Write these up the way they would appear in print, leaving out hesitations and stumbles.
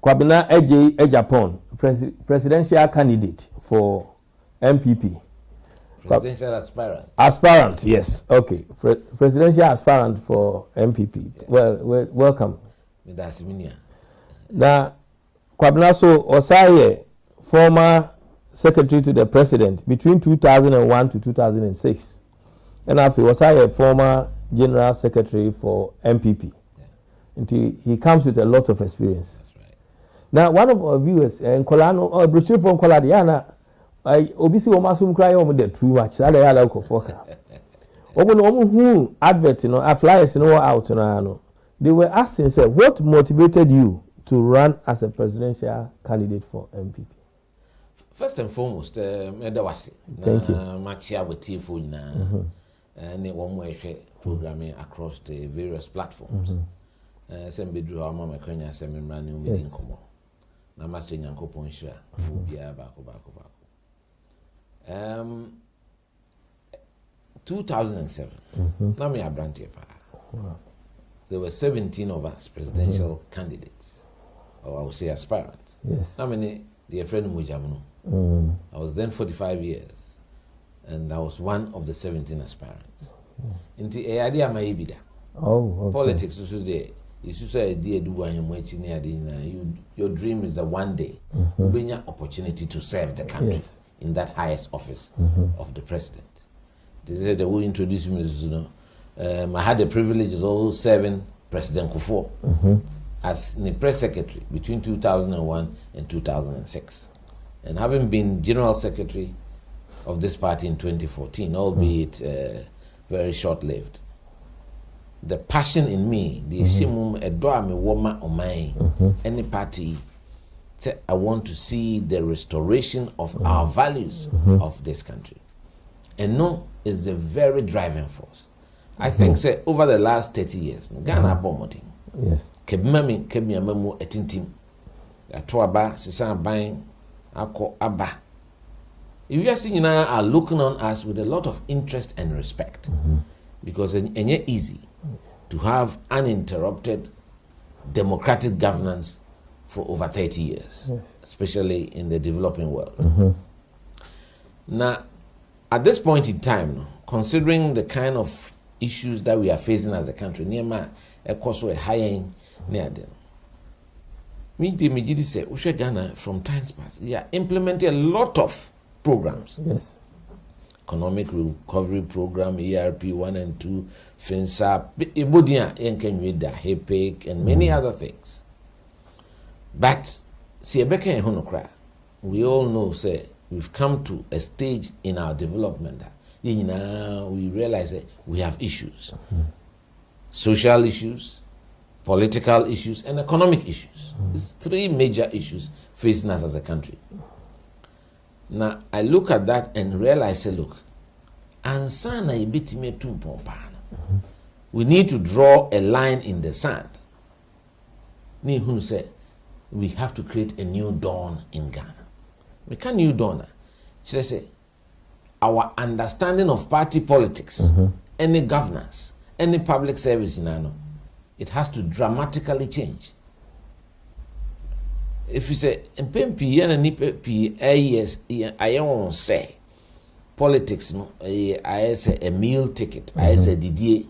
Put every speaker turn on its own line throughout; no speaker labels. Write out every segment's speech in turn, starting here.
Kwabena Agyei Agyepong, presidential candidate for MPP.
Presidential aspirant.
Aspirant, yes. Okay. Presidential aspirant for MPP. Yeah. Well, welcome. Now, Kwabena so Osaye, former secretary to the president between 2001 to 2006. And after Osaye, former general secretary for MPP. Yeah. And he comes with a lot of experience.
That's right.
Now, one of our viewers, Nkolano, or brochure from Koladiana, obisi omasum cry on the too much. That I like for who advert, flyers, out, they were asking, say, what motivated you to run as a presidential candidate for MPP?
First and foremost,
thank you.
Machia with Tifo and one way programming across the various platforms. Some bedroom, our mama Kenya, some brand new meeting. Now, Master Yanko Ponsha, Bako. 2007. Now me Abrantie. There were 17 of us presidential candidates, or I would say aspirants.
Yes.
How many? Dear friend Mujamuno. I was then 45 years, and I was one of the 17 aspirants. Into a idea my ibida.
Oh, okay.
Politics is today. You should say, your dream is that one day you bring an opportunity to serve the country. Yes. In that highest office of the president. They said they will introduce me, I had the privilege of also serving President Kufuor as the press secretary between 2001 and 2006. And having been general secretary of this party in 2014, albeit very short-lived. The passion in me, the shimum edoame woma omai, any party, I want to see the restoration of our values of this country. And no is the very driving force. I think say over the last 30 years, Ghana promoting.
Yes.
Kebmami kebmiamamu etintim. Atoaba sisa buying ako aba. If you are seeing now are looking on us with a lot of interest and respect. Because it's easy to have uninterrupted democratic governance for over 30 years, yes. Especially in the developing world. Now, at this point in time, considering the kind of issues that we are facing as a country, Nema Ekoso a high near them. Me the say Ghana from times past, they are implementing a lot of programs.
Yes.
Economic recovery program, ERP 1 and 2, FINSA, Ibodia, Enkenwida, HEPEC, and many other things. But we all know, say, we've come to a stage in our development that we realize that we have issues. Social issues, political issues, and economic issues. These three major issues facing us as a country. Now, I look at that and realize, say, look, we need to draw a line in the sand. We have to create a new dawn in Ghana. We can't new dawn. Should I say, our understanding of party politics, any governance, any public service in Ghana, it has to dramatically change. If you say, I won't say politics, no, I say a meal ticket, I say Didier.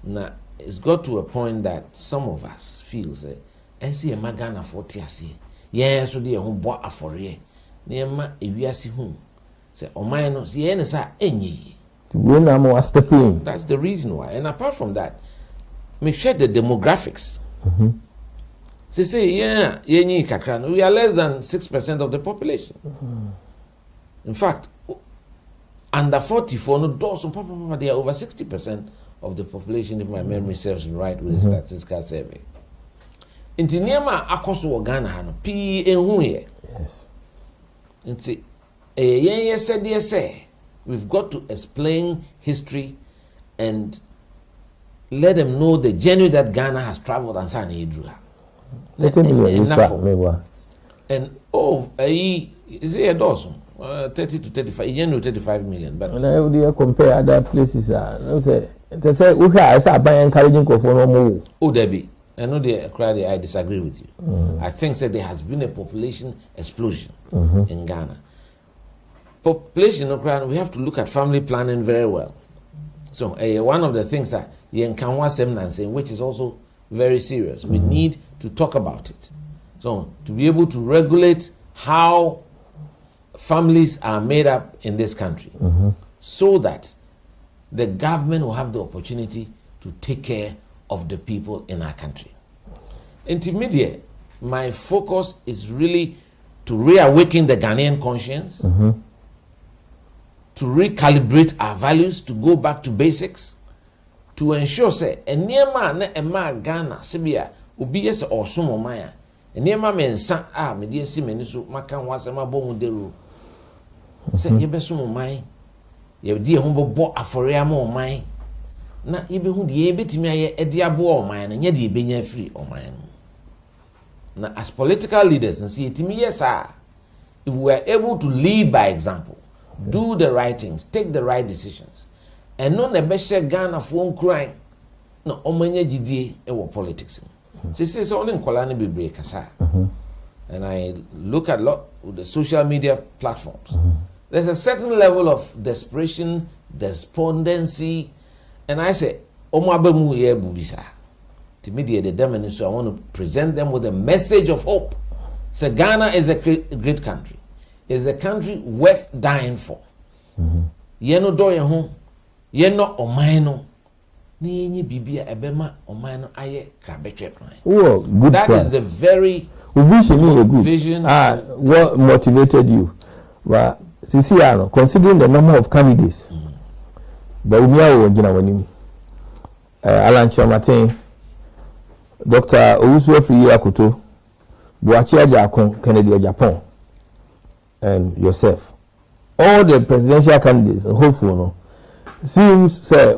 Now, it's got to a point that some of us feel, say, I see a magana for Tiasi. Yes, so dear, who bought a for ye. Near ma, if you see whom. Say, oh, my no, see, any sa, any.
To win, I'm more stepping.
That's the reason why. And apart from that, me share the demographics. Say, yeah, we are less than 6% of the population. In fact, under 44, no doors, they are over 60% of the population, if my memory serves me right, with the statistical survey. In Tiniama, Akoso Ghana, P. Enhuye.
Yes.
And say, yes, say, we've got to explain history and let them know the journey that Ghana has traveled and Sani Idruha. And is it a dozen? 30 to 35, you know, 35 million. But
when you compare other places, they say, okay, I start buying encouraging for no more.
Oh, Debbie. And I disagree with you. I think that there has been a population explosion in Ghana. Population, we have to look at family planning very well. So one of the things that which is also very serious. We need to talk about it. So to be able to regulate how families are made up in this country, so that the government will have the opportunity to take care of the people in our country. Intermediate, my focus is really to reawaken the Ghanaian conscience, to recalibrate our values, to go back to basics, to ensure say enema na ema Ghana sebia obi yes osumo maya enema mensa me die si meni so maka ho asema bomu deru se yebe sumo mai ye die ho bobo afore ama o mai na yebe hu die betimi aye ede abo o mai na nya de benya free o mai no na as political leaders and see etimi yes if we are able to lead by example, do the right things, take the right decisions, and no na be share Ghana for crying no omanya gidie e wo politics. Say only nkola na bebre kasa. And I look at lot with the social media platforms. There's a certain level of desperation, despondency, and I say omo abamu ye bubisa. To me the demon, so I want to present them with a message of hope. So Ghana is a great country. It's a country worth dying for. Yeno do ye ho, yeno omaino. Ni yenye bibia ebema omaino aye krabetwe plan.
Oh, good.
That is the very
vision. What motivated you? Well, Sisiano, considering the number of candidates, but we are going Alan Chamatin, Dr. Owusu-Efriyi Akoto, Boachi Agyapong, Kennedy Agyepong, and yourself. All the presidential candidates, hopefully, no, seems say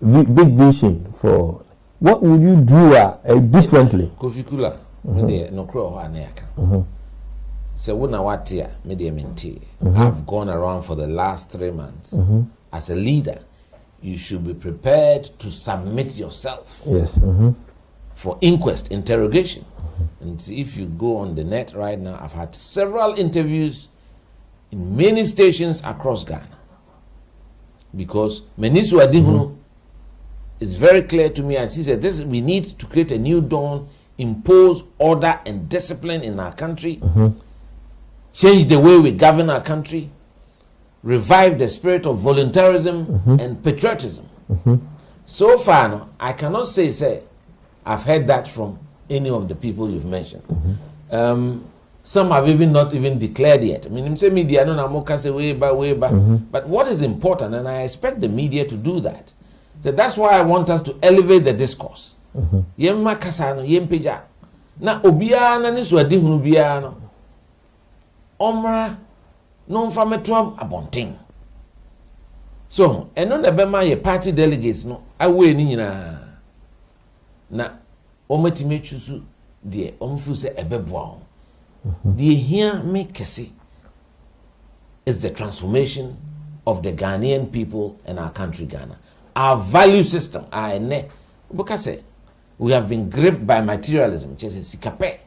big vision for what would you do differently?
Kofi Kula, me no kro ho aneka. So when I've gone around for the last 3 months. As a leader, you should be prepared to submit yourself.
Yes.
For inquest, interrogation. And if you go on the net right now, I've had several interviews in many stations across Ghana. Because Menisu Adihuno is very clear to me, and she said, we need to create a new dawn, impose order and discipline in our country, change the way we govern our country, revive the spirit of voluntarism and patriotism. So far, no, I cannot say I've heard that from any of the people you've mentioned. Some have even not even declared yet. I mean, say media no namoka say way by. But what is important, and I expect the media to do that. So that's why I want us to elevate the discourse. Yemma kasano yempeja. Na obiya na ni so adihunu biya no. Omra no mfametwa abonten. So, eno na bema ye party delegates no awe ni nyina. Na omatime chusu de omfu se ebeboa. The here me kesi is the transformation of the Ghanaian people and our country Ghana. Our value system, because we have been gripped by materialism, which is sikape.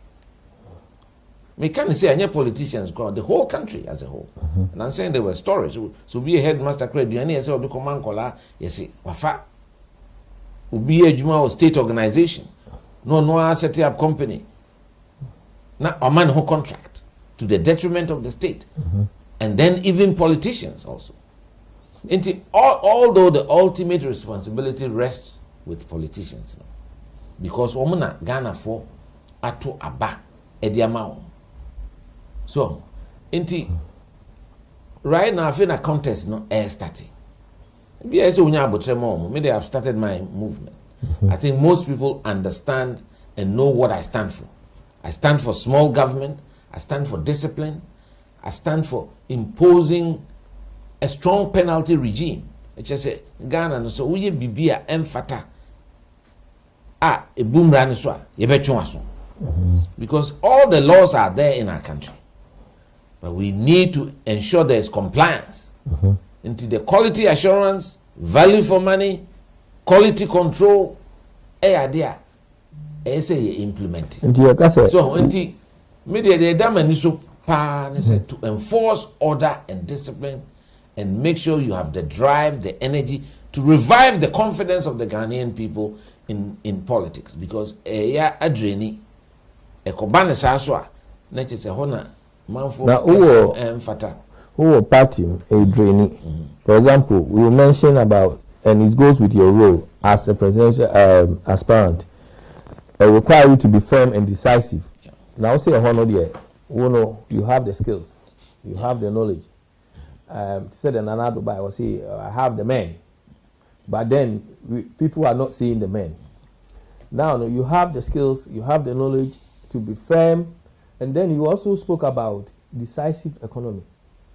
Me can't say any politicians go the whole country as a whole. And I'm saying there were stories. So be a headmaster credit, you any say obi command kola, you see, wafa. Ubi a juma or state organization. No setting up company. Now, a man who contract to the detriment of the state, and then even politicians also. Although the ultimate responsibility rests with politicians, because omuna Ghana for ato aba ediamao. So, right now I feel a contest no air starting. Maybe they have started my movement. I think most people understand and know what I stand for. I stand for small government. I stand for discipline. I stand for imposing a strong penalty regime. It's just say Ghana so we bibia emfata a boomran so because all the laws are there in our country, but we need to ensure there is compliance into the quality assurance, value for money, quality control, idea say you implement
so
until media the damn so to enforce order and discipline and make sure you have the drive, the energy to revive the confidence of the Ghanaian people in politics, because adreni ekobane saswa na chese hona manfo fata
who party adreni. For example, we mentioned about, and it goes with your role as a presidential aspirant, require you to be firm and decisive. Now say honor there, you have the skills, you have the knowledge. Said another by was say I have the men, but then people are not seeing the men. Now you have the skills, you have the knowledge to be firm, and then you also spoke about decisive economy.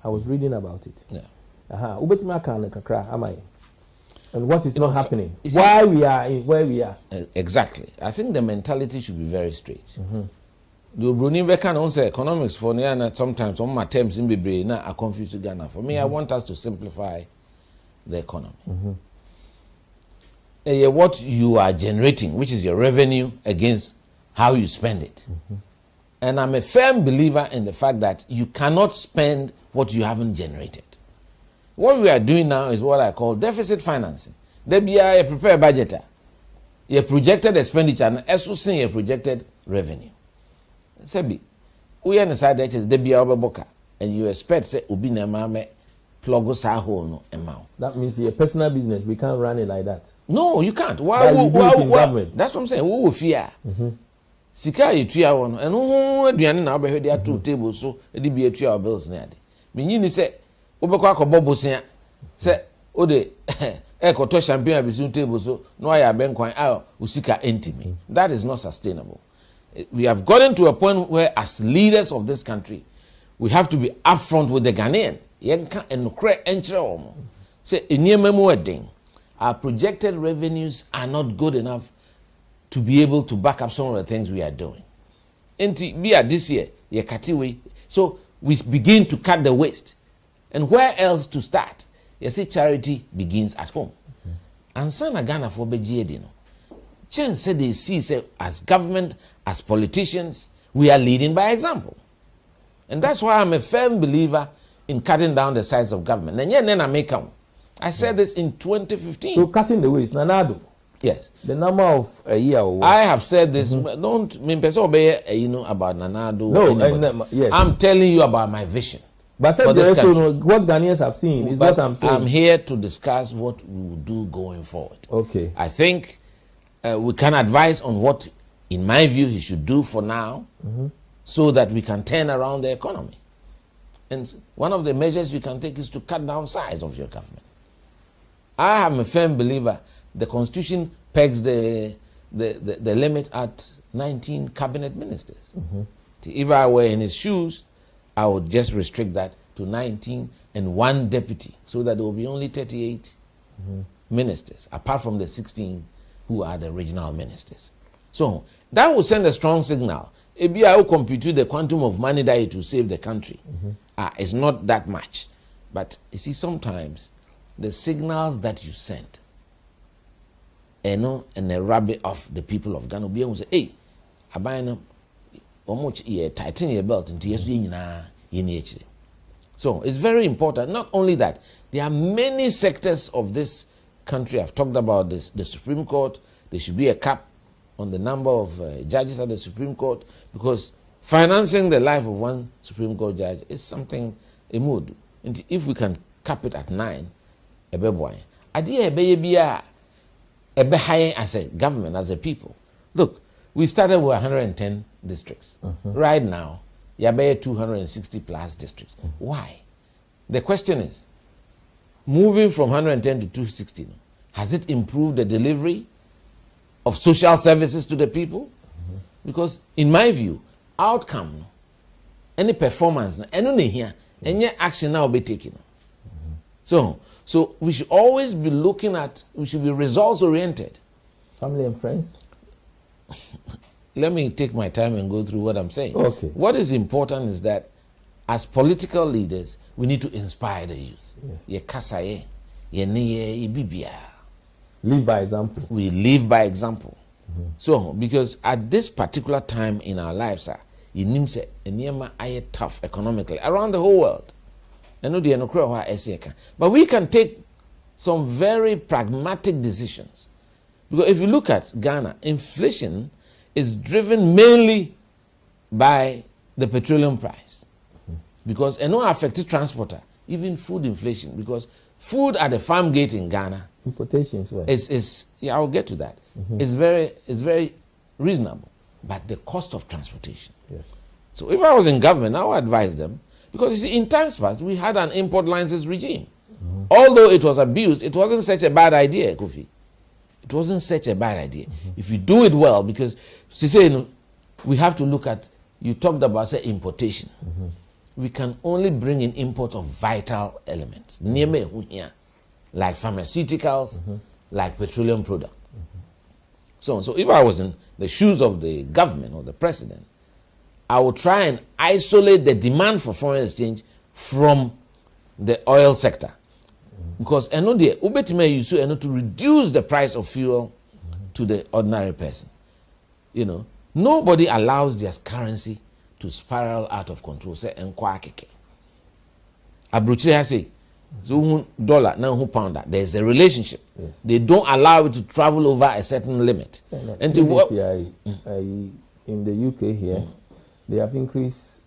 I was reading about it. And what is not happening? Why we are in where we are?
Exactly. I think the mentality should be very straight. The Bruni can say economics for me, sometimes on my terms in Bibre na I confuse Ghana. For me, I want us to simplify the economy. What you are generating, which is your revenue, against how you spend it. And I'm a firm believer in the fact that you cannot spend what you haven't generated. What we are doing now is what I call deficit financing. There be a prepared budgeter, your projected expenditure, and also seeing your projected revenue. Sebi, we are inside that is there be a boka, and you expect say ubi na mame plug sa hole no amount.
That means your personal business, we can't run it like that.
No, you can't.
Why?
That's what I'm saying. Who will fear? Sika you tria one, and who aduane na obehwe dey two tables so e dey be a tria bills na ade. Menyini say obekwa akobo bosia say o de ekoto champagne abisu table so no ya benkwan usika entimi. That is not sustainable. We have gotten to a point where, as leaders of this country, we have to be upfront with the Ghanaian. Say, our projected revenues are not good enough to be able to back up some of the things we are doing. This year, so we begin to cut the waste. And where else to start? You see, charity begins at home. And Sana Ghana for Bejiedino. Chen said they see, say, as government, as politicians, we are leading by example. And that's why I'm a firm believer in cutting down the size of government. I said this in 2015.
So cutting the waste, Nanado.
Yes.
The number of a year.
I have said this. Don't mean about Nanado.
No, yes.
I'm telling you about my vision.
But what Ghanaians have seen is what I'm saying.
I'm here to discuss what we will do going forward.
Okay.
I think we can advise on what, in my view, he should do for now, so that we can turn around the economy. And one of the measures you can take is to cut down size of your government. I am a firm believer. The Constitution pegs the limit at 19 cabinet ministers. If I were in his shoes, I would just restrict that to 19 and one deputy, so that there will be only 38 ministers, apart from the 16 who are the regional ministers. So that will send a strong signal. Maybe I will compute the quantum of money that it will save the country. It's not that much. But you see, sometimes the signals that you send, and the rabbi of the people of Ghana will be able to say, hey, Abayano, how much tighten your belt into yes, so it's very important. Not only that, there are many sectors of this country. I've talked about this, the Supreme Court. There should be a cap on the number of judges at the Supreme Court, because financing the life of one Supreme Court judge is something a mood. And if we can cap it at 9, a beboy. Idea as a government, as a people. Look, we started with 110 districts. Right now, you have 260 plus districts. Why? The question is, moving from 110 to 260, has it improved the delivery of social services to the people? Because in my view, outcome, any performance, any action now will be taken. So we should always be looking at, we should be results oriented.
Family and friends?
Let me take my time and go through what I'm saying.
Okay.
What is important is that as political leaders, we need to inspire the youth.
Live by example.
We live by example. So, because at this particular time in our lives, it's tough economically around the whole world. But we can take some very pragmatic decisions. Because if you look at Ghana, inflation is driven mainly by the petroleum price. Because it no affected transporter, even food inflation. Because food at the farm gate in Ghana,
importations, right?
is I'll get to that. It's very reasonable, but the cost of transportation.
Yes.
So if I was in government, I would advise them, because you see, in times past we had an import license regime. Although it was abused, it wasn't such a bad idea, Kofi. It wasn't such a bad idea if you do it well. Because we have to look at. You talked about say importation. We can only bring in imports of vital elements, like pharmaceuticals, like petroleum products. So if I was in the shoes of the government or the president, I would try and isolate the demand for foreign exchange from the oil sector. Because to reduce the price of fuel to the ordinary person. Nobody allows their currency to spiral out of control. Say enkwakeke. Abruchire has say, so dollar now pounder. There's a relationship.
Yes.
They don't allow it to travel over a certain limit.
In
And
the UK here, they have increased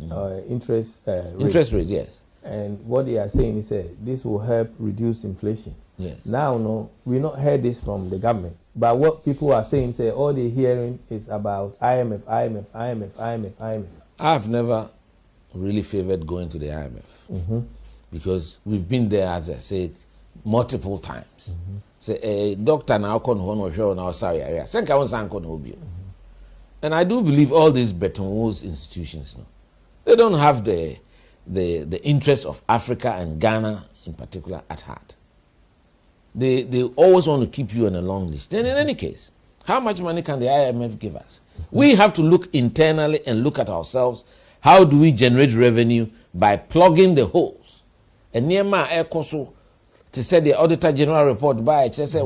interest
rates, yes.
And what they are saying is this will help reduce inflation.
Yes.
Now, we've not heard this from the government. But what people are saying, all they're hearing is about IMF.
I've never really favored going to the IMF because we've been there, as I said, multiple times. Say a doctor now and I do believe all these Bretton Woods institutions, they don't have the interest of Africa and Ghana in particular at heart. They always want to keep you on a long list. Then in any case, how much money can the IMF give us? We have to look internally and look at ourselves. How do we generate revenue? By plugging the holes. And Niema Ekoso, to say the Auditor General report by it says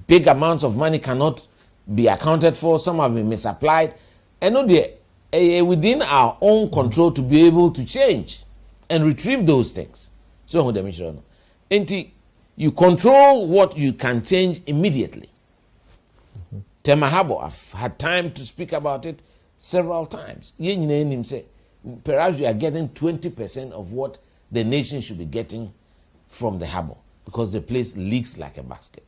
big amounts of money cannot be accounted for. Some have been misapplied. And within our own control to be able to change and retrieve those things. So you control what you can change immediately. Temahabo, I've had time to speak about it several times. Perhaps we are getting 20% of what the nation should be getting from the harbor because the place leaks like a basket.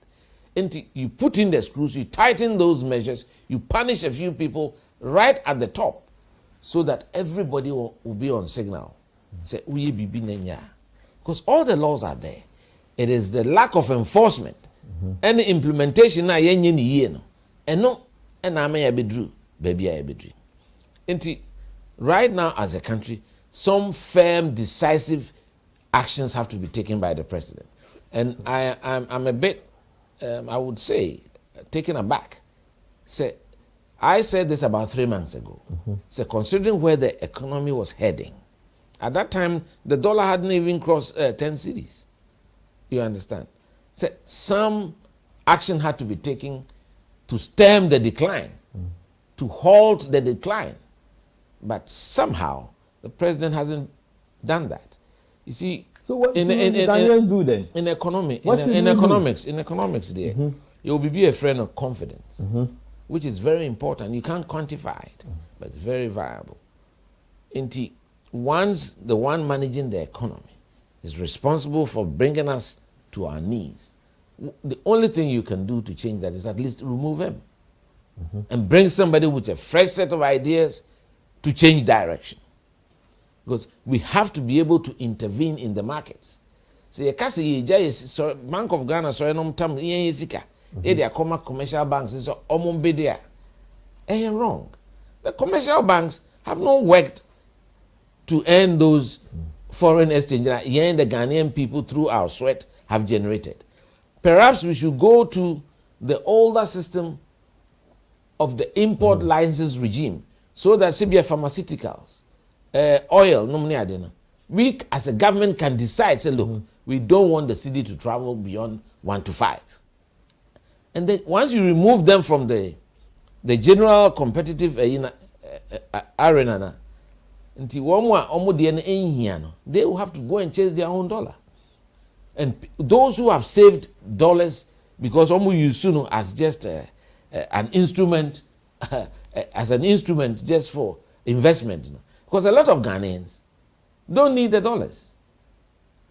And you put in the screws, you tighten those measures, you punish a few people right at the top so that everybody will be on signal. Say, because all the laws are there. It is the lack of enforcement and the implementation na yenye ni ye no. Eno na me ya bedru, baby ya bedru. Right now as a country, some firm, decisive actions have to be taken by the president. And I'm a bit, I would say, taken aback. I said this about 3 months ago. Considering where the economy was heading, at that time, the dollar hadn't even crossed 10 cedis. You understand? Some action had to be taken to stem the decline, to halt the decline. But somehow, the president hasn't done that. You see,
so what do the Ghanaians do then?
In economics, there, it will be a friend of confidence, which is very important. You can't quantify it, but it's very viable. Once the one managing the economy is responsible for bringing us to our knees, the only thing you can do to change that is at least remove him and bring somebody with a fresh set of ideas to change direction. Because we have to be able to intervene in the markets. So Bank of Ghana commercial banks is wrong. The commercial banks have not worked to earn those foreign exchange that the Ghanaian people through our sweat have generated. Perhaps we should go to the older system of the import license regime so that CBF pharmaceuticals, oil, we as a government can decide, say, look, we don't want the city to travel beyond 1 to 5. And then once you remove them from the the general competitive arena na nti omo de na enhia no they will have to go and chase their own dollar. And those who have saved dollars because omo use as just an instrument just for investment, you know? Because a lot of Ghanaians don't need the dollars.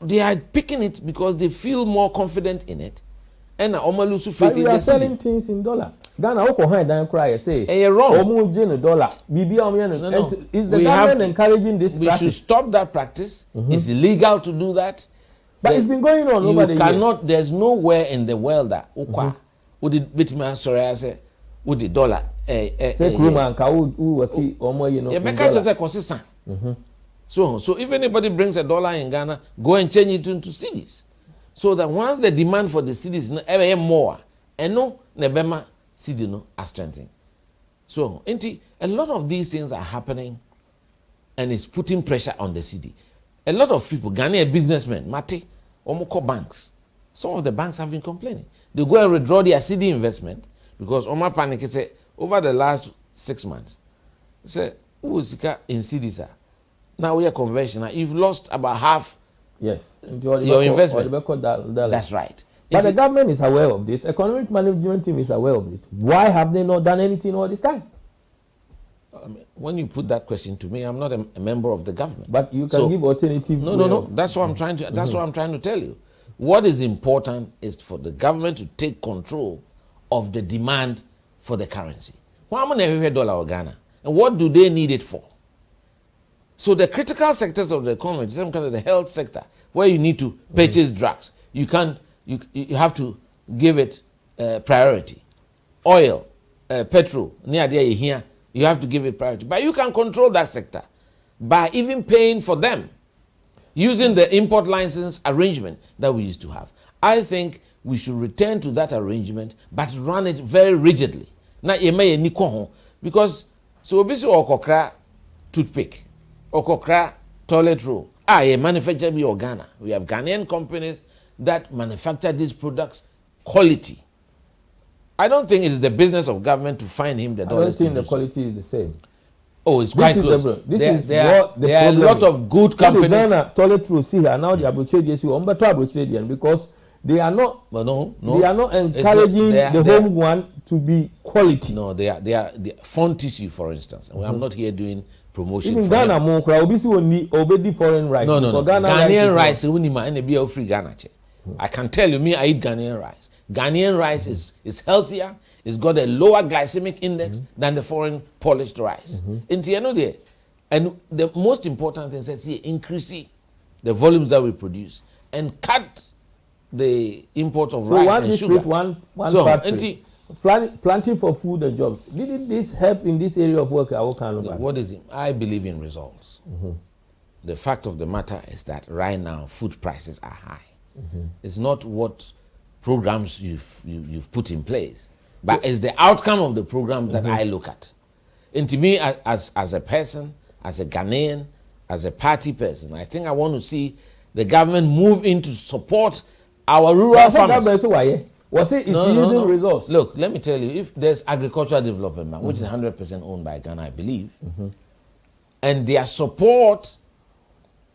They are picking it because they feel more confident in it. And almost faith in the city. We are
selling things in dollar. Ghana, say,
wrong.
$.
No.
Is the government encouraging this practice?
We should stop that practice. It's illegal to do that.
But it's been going on over the years.
There's nowhere in the world that would it beat me? Sorry, I say, would the dollar? So if anybody brings a dollar in Ghana, go and change it into cedis. So that once the demand for the cedis is ever more, and no nebema cedi no are strengthening. So a lot of these things are happening, and it's putting pressure on the cedi. A lot of people, Ghanaian businessmen, Mate, Omoko banks, some of the banks have been complaining. They go and withdraw their cedi investment because Oma Panic say over the last 6 months, say who is in cedis? Now we are conventional. You've lost about half.
Yes,
your investment. That's right.
But the government is aware of this. Economic management team is aware of this. Why have they not done anything all this time?
When you put that question to me, I'm not a member of the government.
But you can give alternative.
No. That's what I'm trying to. That's what I'm trying to tell you. What is important is for the government to take control of the demand for the currency. How many dollar or Ghana, and what do they need it for? So the critical sectors of the economy, some kind of the health sector, where you need to purchase drugs, you have to give it priority. Oil, petrol, near there here, you have to give it priority. But you can control that sector by even paying for them, using the import license arrangement that we used to have. I think we should return to that arrangement, but run it very rigidly. Now, because so obviously okokra toothpick, okokra toilet roll. Manufacture by Ghana. We have Ghanaian companies that manufacture these products quality. I don't think it is the business of government to find him the dollars.
I don't think the quality is the same.
Oh, it's quite close.
There are
a lot of good companies.
Ghana toilet roll see here now the abrochedian because they are not.
No.
They are not encouraging the home one to be quality.
No, they are phone tissue, for instance. I'm not here doing promotion.
Even Ghana more obedi foreign rice.
No. Ghanaian rice and free Ghana. I can tell you, I eat Ghanaian rice. Ghanaian rice is healthier. It's got a lower glycemic index than the foreign polished rice. And the most important thing is increase the volumes that we produce and cut the import of rice and sugar.
One factory. Planting for food and jobs. Didn't this help in this area of work?
What is it? I believe in results. The fact of the matter is that right now food prices are high. It's not what programs you've put in place, but it's the outcome of the programs that I look at. And to me, as a person, as a Ghanaian, as a party person, I think I want to see the government move in to support our rural farmers.
Was it yielding results?
Look, let me tell you, if there's agricultural development bank, which is 100% owned by Ghana, I believe, and their support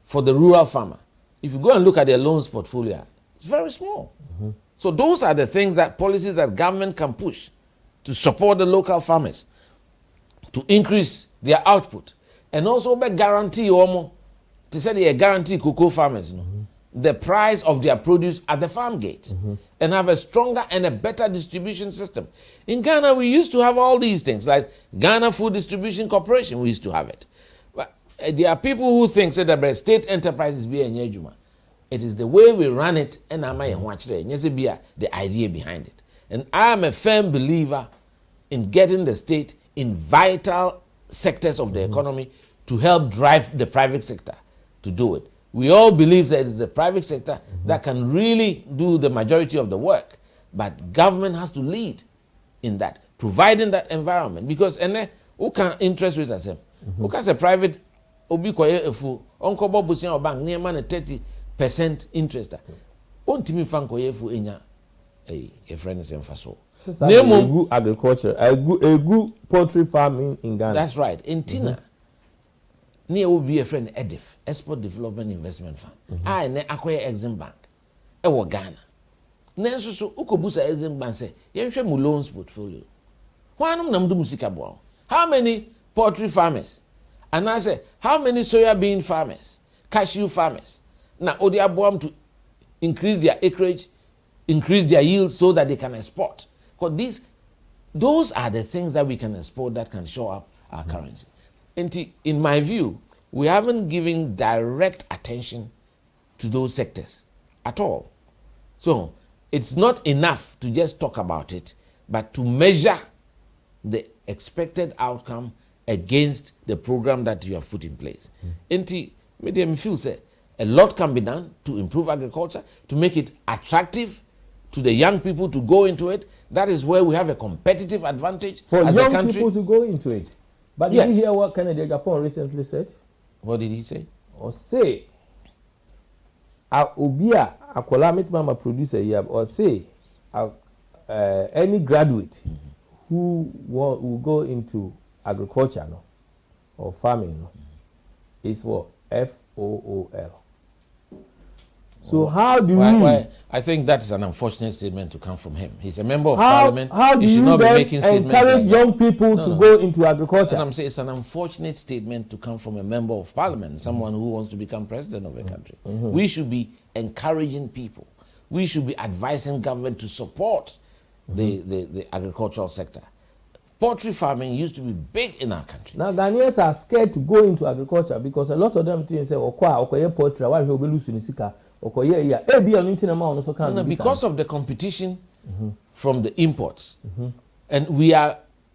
for the rural farmer, if you go and look at their loans portfolio, it's very small. So those are the things that policies that government can push to support the local farmers, to increase their output, and also guarantee to say they guarantee cocoa farmers the price of their produce at the farm gate, and have a stronger and a better distribution system. In Ghana, we used to have all these things, like Ghana Food Distribution Corporation, we used to have it. But there are people who think that state enterprises be a nyejuma. It is the way we run it, and the idea behind it. And I am a firm believer in getting the state in vital sectors of the economy to help drive the private sector to do it. We all believe that it is the private sector that can really do the majority of the work, but government has to lead in that, providing that environment. Because who can interest rates as who can say private obi koye efu onko bobusia bank near man 30% interest. Ontimi fan koye efu enya a friend is emphaso.
Good agriculture, a good poultry farming in Ghana.
That's right. In Tina, near will be a friend EDIF, Export Development Investment Fund. I acquire Exim Bank. Ewo Ghana. Nenso so ukobusa Exim Bank say, "Yenhwe mu loans portfolio." Whanum na mdu musika bo. How many poultry farmers? And I say, how many soya bean farmers, cashew farmers? Now, odi aboam to increase their acreage, increase their yield so that they can export. Because those are the things that we can export that can show up our currency. And in my view, we haven't given direct attention to those sectors at all. So it's not enough to just talk about it, but to measure the expected outcome against the program that you have put in place. And me feel say a lot can be done to improve agriculture, to make it attractive to the young people to go into it. That is where we have a competitive advantage
for
as
young
a country.
People to go into it. But did you hear what Kennedy Agyepong recently said?
What did he say?
Or say, Obia, akola mitmama producer here, or say, any graduate who will go into agriculture or farming is what? FOOL. So how do we?
I think that is an unfortunate statement to come from him. He's a member of parliament.
How do
he should
you
not be making statements
encourage
like
young people to go into agriculture?
And I'm saying it's an unfortunate statement to come from a member of parliament, someone who wants to become president of a country. We should be encouraging people. We should be advising government to support the agricultural sector. Poultry farming used to be big in our country.
Now Ghanaians are scared to go into agriculture because a lot of them think say, "Okoye poultry, why we lose nisika?"
Because of the competition from the imports, and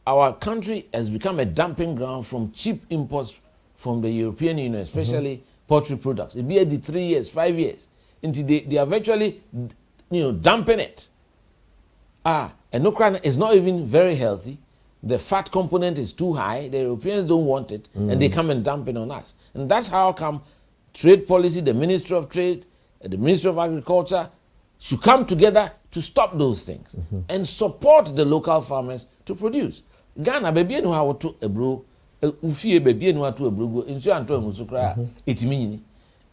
our country has become a dumping ground from cheap imports from the European Union, especially poultry products. It be 3 years, 5 years, until they are virtually, dumping it. And Ukraine is not even very healthy. The fat component is too high. The Europeans don't want it, and they come and dump it on us. And that's how come trade policy, the Ministry of Trade, the Ministry of Agriculture should come together to stop those things and support the local farmers to produce. Ghana, baby, no how to a bro, ufie baby, no how to a bro, insu anto musukra, itimini.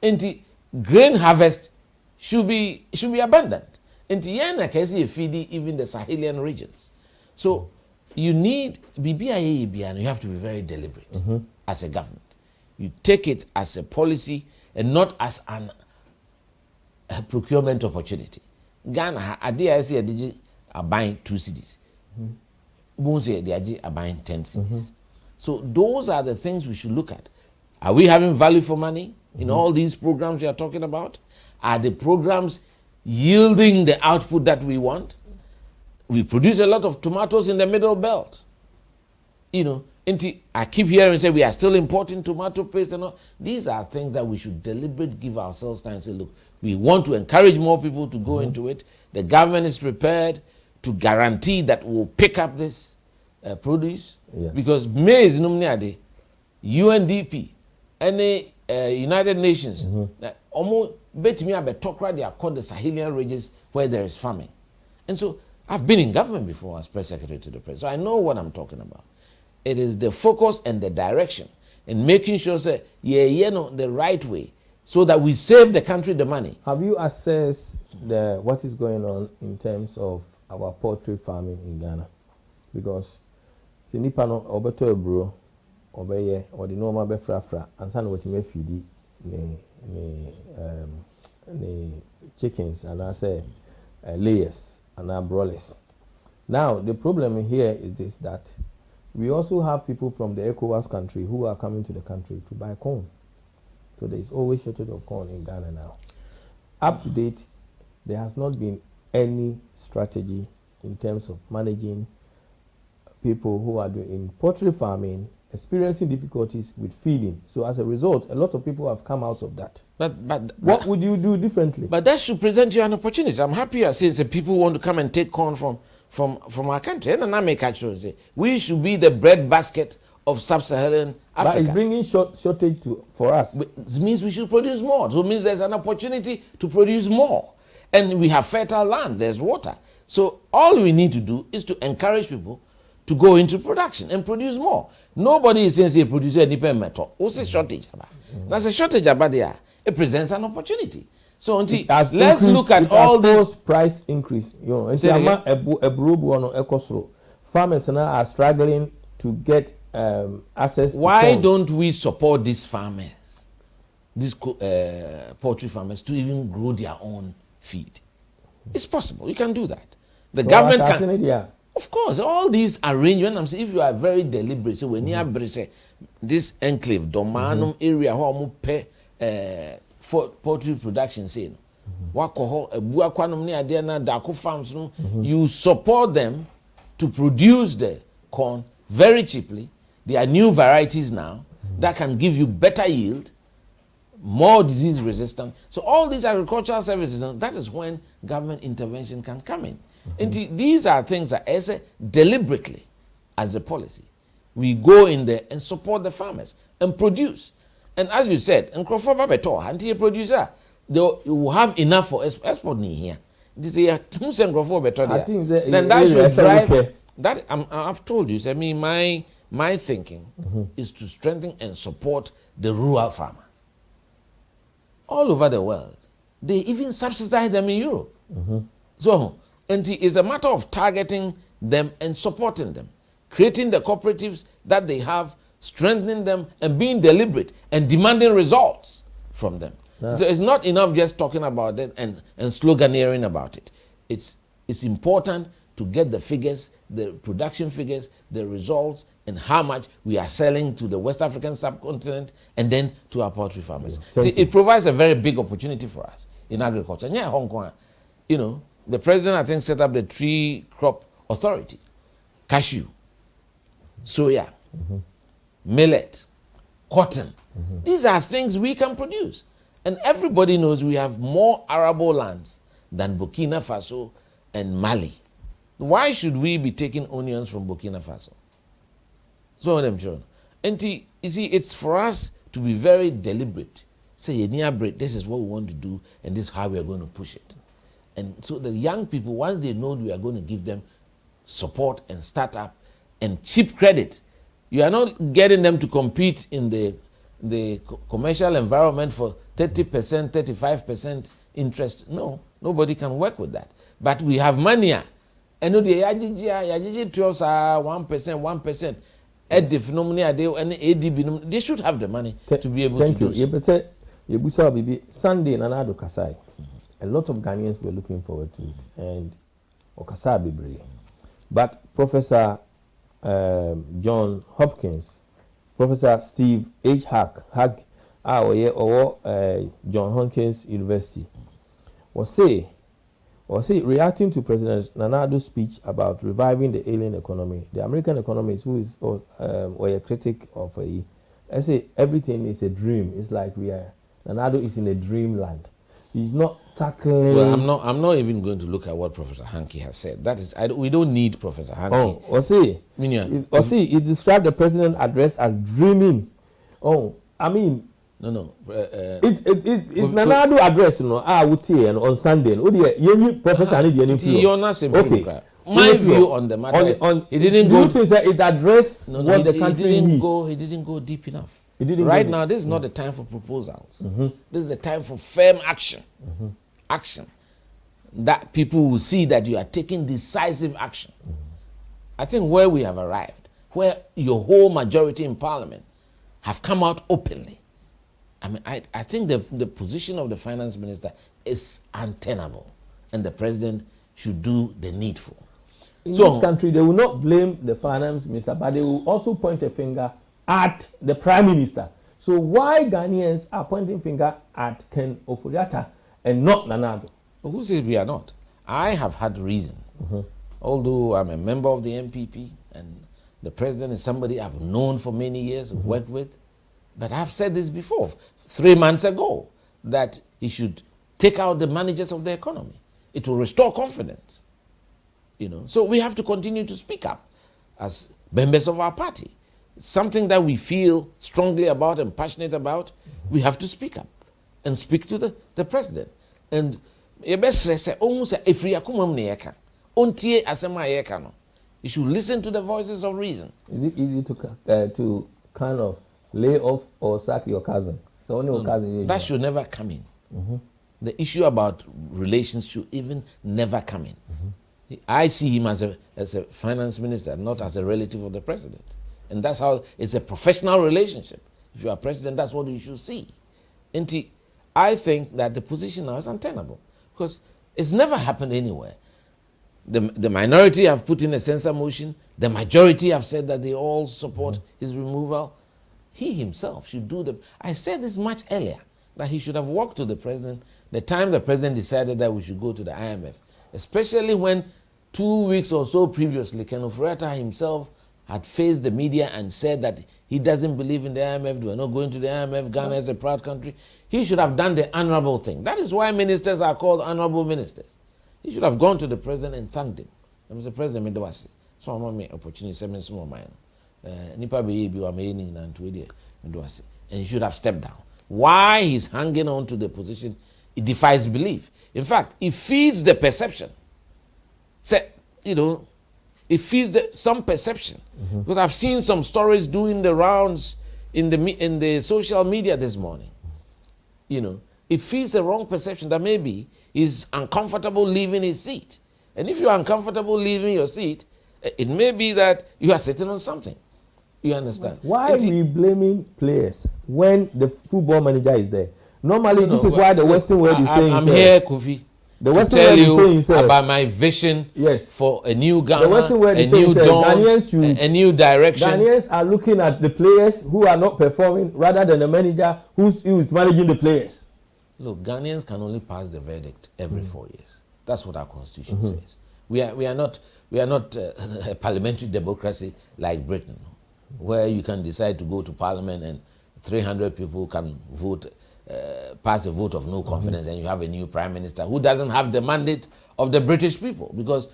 And grain harvest should be abundant. And yena kesi feed even the Sahelian regions. So you need BBIA, you have to be very deliberate as a government. You take it as a policy and not as a procurement opportunity. Ghana, I say are buying 2 cities. They are buying 10 cities. So those are the things we should look at. Are we having value for money in all these programs we are talking about? Are the programs yielding the output that we want? We produce a lot of tomatoes in the middle belt. I keep hearing say we are still importing tomato paste and all. These are things that we should deliberately give ourselves time and say, look, we want to encourage more people to go into it. The government is prepared to guarantee that we'll pick up this produce. Because maize, UNDP, any United Nations, almost bet me about talk right there called the Sahelian regions where there is famine. And so I've been in government before as press secretary to the president, so I know what I'm talking about. It is the focus and the direction and making sure say the right way so that we save the country the money.
Have you assessed what is going on in terms of our poultry farming in Ghana? Because nipa no obeto ebro obeye or the normal be frafra and san what me feed the chickens and I say layers and broilers. Now the problem here is this, that we also have people from the ECOWAS country who are coming to the country to buy corn. So there is always shortage of corn in Ghana now. Up to date, there has not been any strategy in terms of managing people who are doing poultry farming, experiencing difficulties with feeding. So as a result, a lot of people have come out of that.
But
what would you do differently?
But that should present you an opportunity. I'm happy you are saying that people want to come and take corn from our country. And I make actually say we should be the bread basket of sub-Saharan Africa.
But it's bringing shortage for us.
It means we should produce more. So it means there's an opportunity to produce more. And we have fertile lands, there's water. So all we need to do is to encourage people to go into production and produce more. Nobody is saying say produce any metal. What's a shortage about? That's a shortage about there. It presents an opportunity. So let's look at all this
price increase. You know, farmers now are struggling to get access.
Why don't we support these farmers, these poultry farmers, to even grow their own feed? It's possible. You can do that. The government can. Of course, all these arrangements. I'm saying, if you are very deliberate, so when you say this enclave, Domanum area, how pay for poultry production, say, you support them to produce the corn very cheaply. There are new varieties now that can give you better yield, more disease resistant. So all these agricultural services, and that is when government intervention can come in. And these are things that, as deliberately, as a policy, we go in there and support the farmers and produce. And as you said, Ing Kwabena Agyei anti producer, they will have enough for export here. This is then that should drive. That I've told you. I mean, my thinking is to strengthen and support the rural farmer. All over the world, they even subsidize them in Europe. So, and it is a matter of targeting them and supporting them, creating the cooperatives that they have, strengthening them, and being deliberate and demanding results from them. So it's not enough just talking about it and sloganeering about it. It's important to get the figures, the production figures, the results, and how much we are selling to the West African subcontinent and then to our poultry farmers. It provides a very big opportunity for us in agriculture. Yeah, Hong Kong, you know, the president, I think, set up the Tree Crop Authority, cashew, soya, millet, cotton. These are things we can produce. And everybody knows we have more arable lands than Burkina Faso and Mali. Why should we be taking onions from Burkina Faso? So I'm sure. And you see, it's for us to be very deliberate. Say, this is what we want to do, and this is how we are going to push it. And so the young people, once they know we are going to give them support and startup and cheap credit, you are not getting them to compete in the commercial environment for 30%, 35% interest. No, nobody can work with that. But we have money. And the Yajiji trials are 1%. They should have the money to be able to do so.
Sunday, Nanado Kasai. A lot of Ghanaians were looking forward to it. And Okasa Bibre. But Professor John Hopkins, Professor Steve H. Hack, John Hopkins University, was reacting to President Nanado's speech about reviving the alien economy. The American economist, who is a critic of I say everything is a dream. It's like Nanado is in a dreamland. He's not tackling.
Well, I'm not even going to look at what Professor Hankey has said. That is, we don't need Professor Hankey.
He described the president's address as dreaming. No. It's Nanado address, on Sunday. Professor
okay. My view on the matter is, he didn't go.
Do you think it addressed what the country needs?
He didn't go deep enough. Right now, this is not the time for proposals. This is the time for firm action. Action. That people will see that you are taking decisive action. I think where we have arrived, where your whole majority in parliament have come out openly. I mean, I think the position of the finance minister is untenable, and the president should do the needful.
In this country, they will not blame the finance minister, but they will also point a finger at the prime minister. So why Ghanaians are pointing finger at Ken Oforiatta and not Nanado?
Well, who says we are not? I have had reason. Although I'm a member of the MPP and the president is somebody I've known for many years, worked with, but I've said this before, 3 months ago, that he should take out the managers of the economy. It will restore confidence. So we have to continue to speak up as members of our party. Something that we feel strongly about and passionate about, we have to speak up and speak to the president. And Ontie asema yekano. You should listen to the voices of reason.
Is it easy to kind of lay off or sack your cousin? So only your cousin.
That should never come in. The issue about relations should even never come in. I see him as a finance minister, not as a relative of the president. And that's how it's a professional relationship. If you are president, that's what you should see. And I think that the position now is untenable because it's never happened anywhere. The minority have put in a censure motion. The majority have said that they all support his removal. He himself should do the... I said this much earlier, that he should have walked to the president the time the president decided that we should go to the IMF, especially when 2 weeks or so previously, Ken Ofori-Atta himself had faced the media and said that he doesn't believe in the IMF, we're not going to the IMF, Ghana is a proud country. He should have done the honorable thing. That is why ministers are called honorable ministers. He should have gone to the president and thanked him. Mr. President, Medawasi, so I'm on my opportunity, 7 small mine. Nipa be wa meaning and Medawasi. And he should have stepped down. Why he's hanging on to the position, it defies belief. In fact, it feeds the perception. Say, it feeds some perception. Because I've seen some stories doing the rounds in the social media this morning. It feeds the wrong perception that maybe he's uncomfortable leaving his seat. And if you're uncomfortable leaving your seat, it may be that you are sitting on something. You understand?
Why are we blaming players when the football manager is there? Normally, this is why the Western world is saying...
I'm here, Kofi,
the
to
Western
tell
world is saying
you about my vision for a new Ghana,
the Western world is
a new dawn,
a
new direction.
Ghanaians are looking at the players who are not performing rather than the manager who is managing the players.
Look, Ghanaians can only pass the verdict every 4 years. That's what our constitution says. We are not a parliamentary democracy like Britain, where you can decide to go to parliament and 300 people can vote, pass a vote of no confidence, and you have a new prime minister who doesn't have the mandate of the British people, because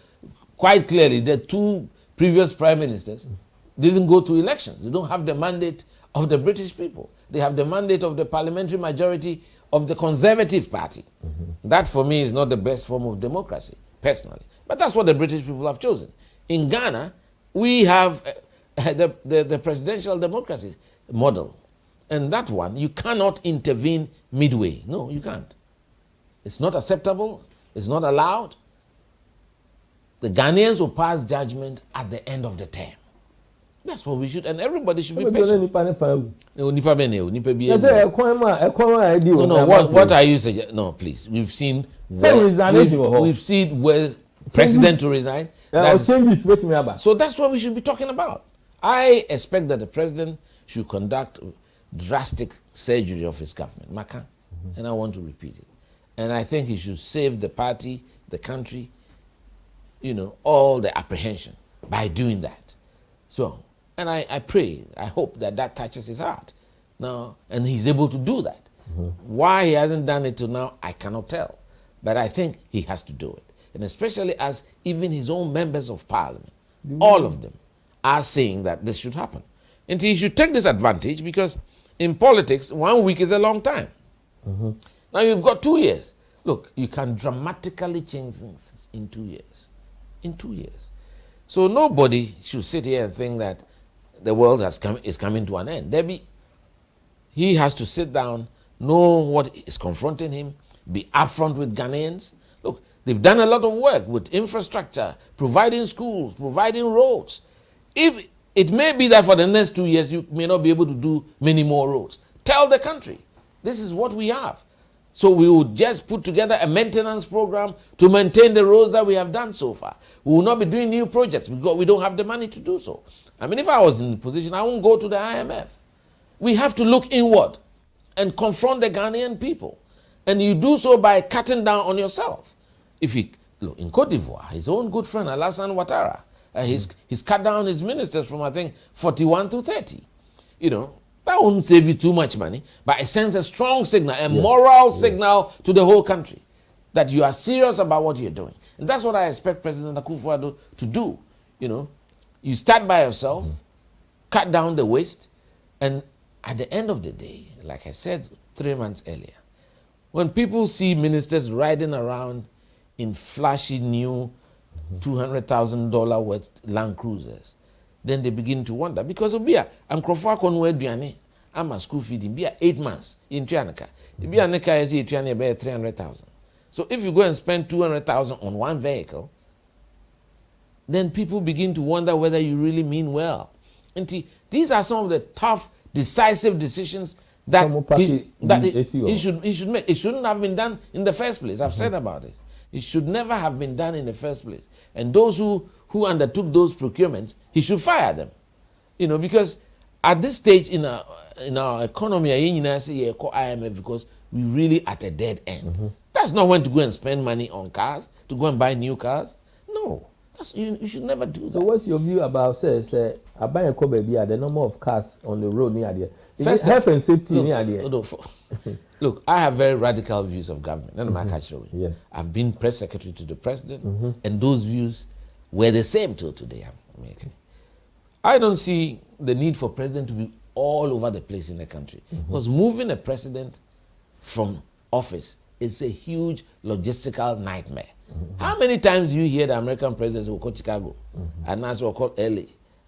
quite clearly the 2 previous prime ministers didn't go to elections. They don't have the mandate of the British people. They have the mandate of the parliamentary majority of the Conservative Party. That for me is not the best form of democracy, personally. But that's what the British people have chosen. In Ghana, we have the presidential democracy model. And that one, you cannot intervene midway. No, you can't. It's not acceptable. It's not allowed. The Ghanaians will pass judgment at the end of the term. That's what we should, and everybody should be patient. What are you saying? No, please. We've seen where president to resign. So that's what we should be talking about. I expect that the president should conduct drastic surgery of his government, Maka, and I want to repeat it. And I think he should save the party, the country, all the apprehension by doing that. So, and I pray, I hope that touches his heart now, and he's able to do that. Why he hasn't done it till now, I cannot tell. But I think he has to do it. And especially as even his own members of parliament, all of them are saying that this should happen. And he should take this advantage, because in politics, 1 week is a long time. Now you've got 2 years. Look, you can dramatically change things in 2 years. In 2 years. So nobody should sit here and think that the world is coming to an end. He has to sit down, know what is confronting him, be upfront with Ghanaians. Look, they've done a lot of work with infrastructure, providing schools, providing roads. If it may be that for the next 2 years, you may not be able to do many more roads. Tell the country, this is what we have. So we would just put together a maintenance program to maintain the roads that we have done so far. We will not be doing new projects because we don't have the money to do so. I mean, if I was in the position, I won't go to the IMF. We have to look inward and confront the Ghanaian people. And you do so by cutting down on yourself. Look, in Cote d'Ivoire, his own good friend, Alassane Ouattara, he's cut down his ministers from, I think, 41 to 30. That won't save you too much money, but it sends a strong signal, a moral signal to the whole country that you are serious about what you're doing. And that's what I expect President Akufo-Addo to do. You start by yourself, cut down the waste, and at the end of the day, like I said 3 months earlier, when people see ministers riding around in flashy new $200,000 worth Land Cruisers, then they begin to wonder. Because of beer, and Crawford Conway Duane, I'm a school feeding beer 8 months in Trianica. The beer Nika is here, Trianica, bear 300,000. So if you go and spend 200,000 on one vehicle, then people begin to wonder whether you really mean well. And these are some of the tough, decisive decisions that he should make. It shouldn't have been done in the first place. I've said about it. It should never have been done in the first place. And those who undertook those procurements, he should fire them. You know, because at this stage in our economy, I say IMF because we're really at a dead end. That's not when to go and spend money on cars, to go and buy new cars. No. You should never do that.
So what's your view about I buy a car baby the number of cars on the road near there? First, health and safety near there.
Look, I have very radical views of government.
Yes.
I've been press secretary to the president, and those views were the same till today. I don't see the need for president to be all over the place in the country, because moving a president from office is a huge logistical nightmare. How many times do you hear the American presidents will call Chicago, and now will call LA,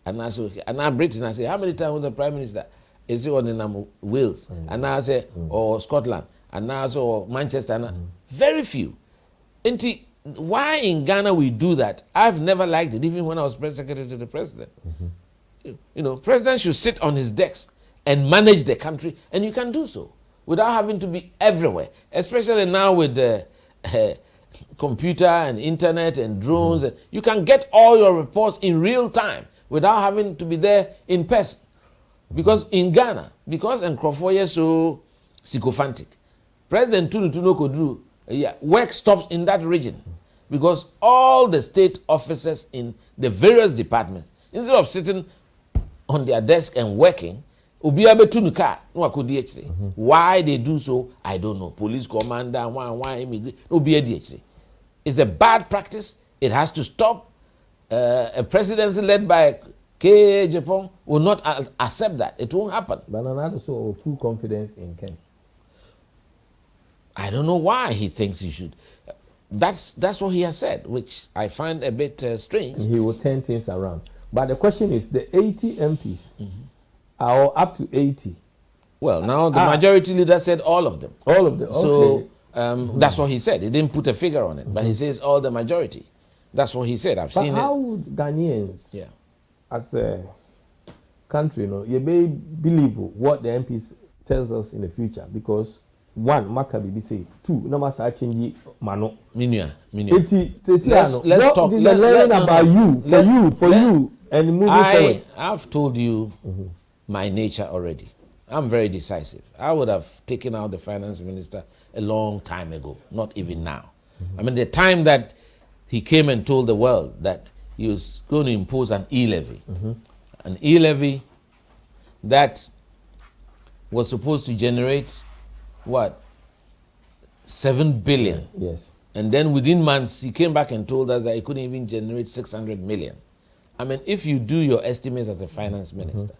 and now Britain? I say, how many times was the prime minister? Is it on the Wales, and now I say, or Scotland, and now or Manchester? Very few. And why in Ghana we do that? I've never liked it, even when I was press secretary to the president. You know, president should sit on his desk and manage the country, and you can do so without having to be everywhere, especially now with the computer and internet and drones. You can get all your reports in real time without having to be there in person. Because in Ghana, because Nkrofo is so sycophantic, President Tunutuno Kodru, work stops in that region. Because all the state officers in the various departments, instead of sitting on their desk and working, why they do so, I don't know. Police commander, why immigrant, it's a bad practice. It has to stop. A presidency led by Agyei Agyepong will not accept that. It won't happen.
But another so full confidence in Ken.
I don't know why he thinks he should. That's what he has said, which I find a bit strange.
He will turn things around. But the question is, the 80 MPs are up to 80.
Well, now the majority leader said all of them.
All of them. Okay.
So that's what he said. He didn't put a figure on it, but he says all the majority. That's what he said. I've seen it.
How would Ghanaians, as a country, you may believe what the MPs tells us in the future? Because one, Makabi say, two, no matter change mano.
Let's
talk. Learning about you, for you, and moving forward.
I've told you my nature already. I'm very decisive. I would have taken out the finance minister a long time ago, not even now. I mean, the time that he came and told the world that he was going to impose an e-levy, an e-levy that was supposed to generate what? 7 billion.
Yes.
And then within months, he came back and told us that he couldn't even generate 600 million. I mean, if you do your estimates as a finance minister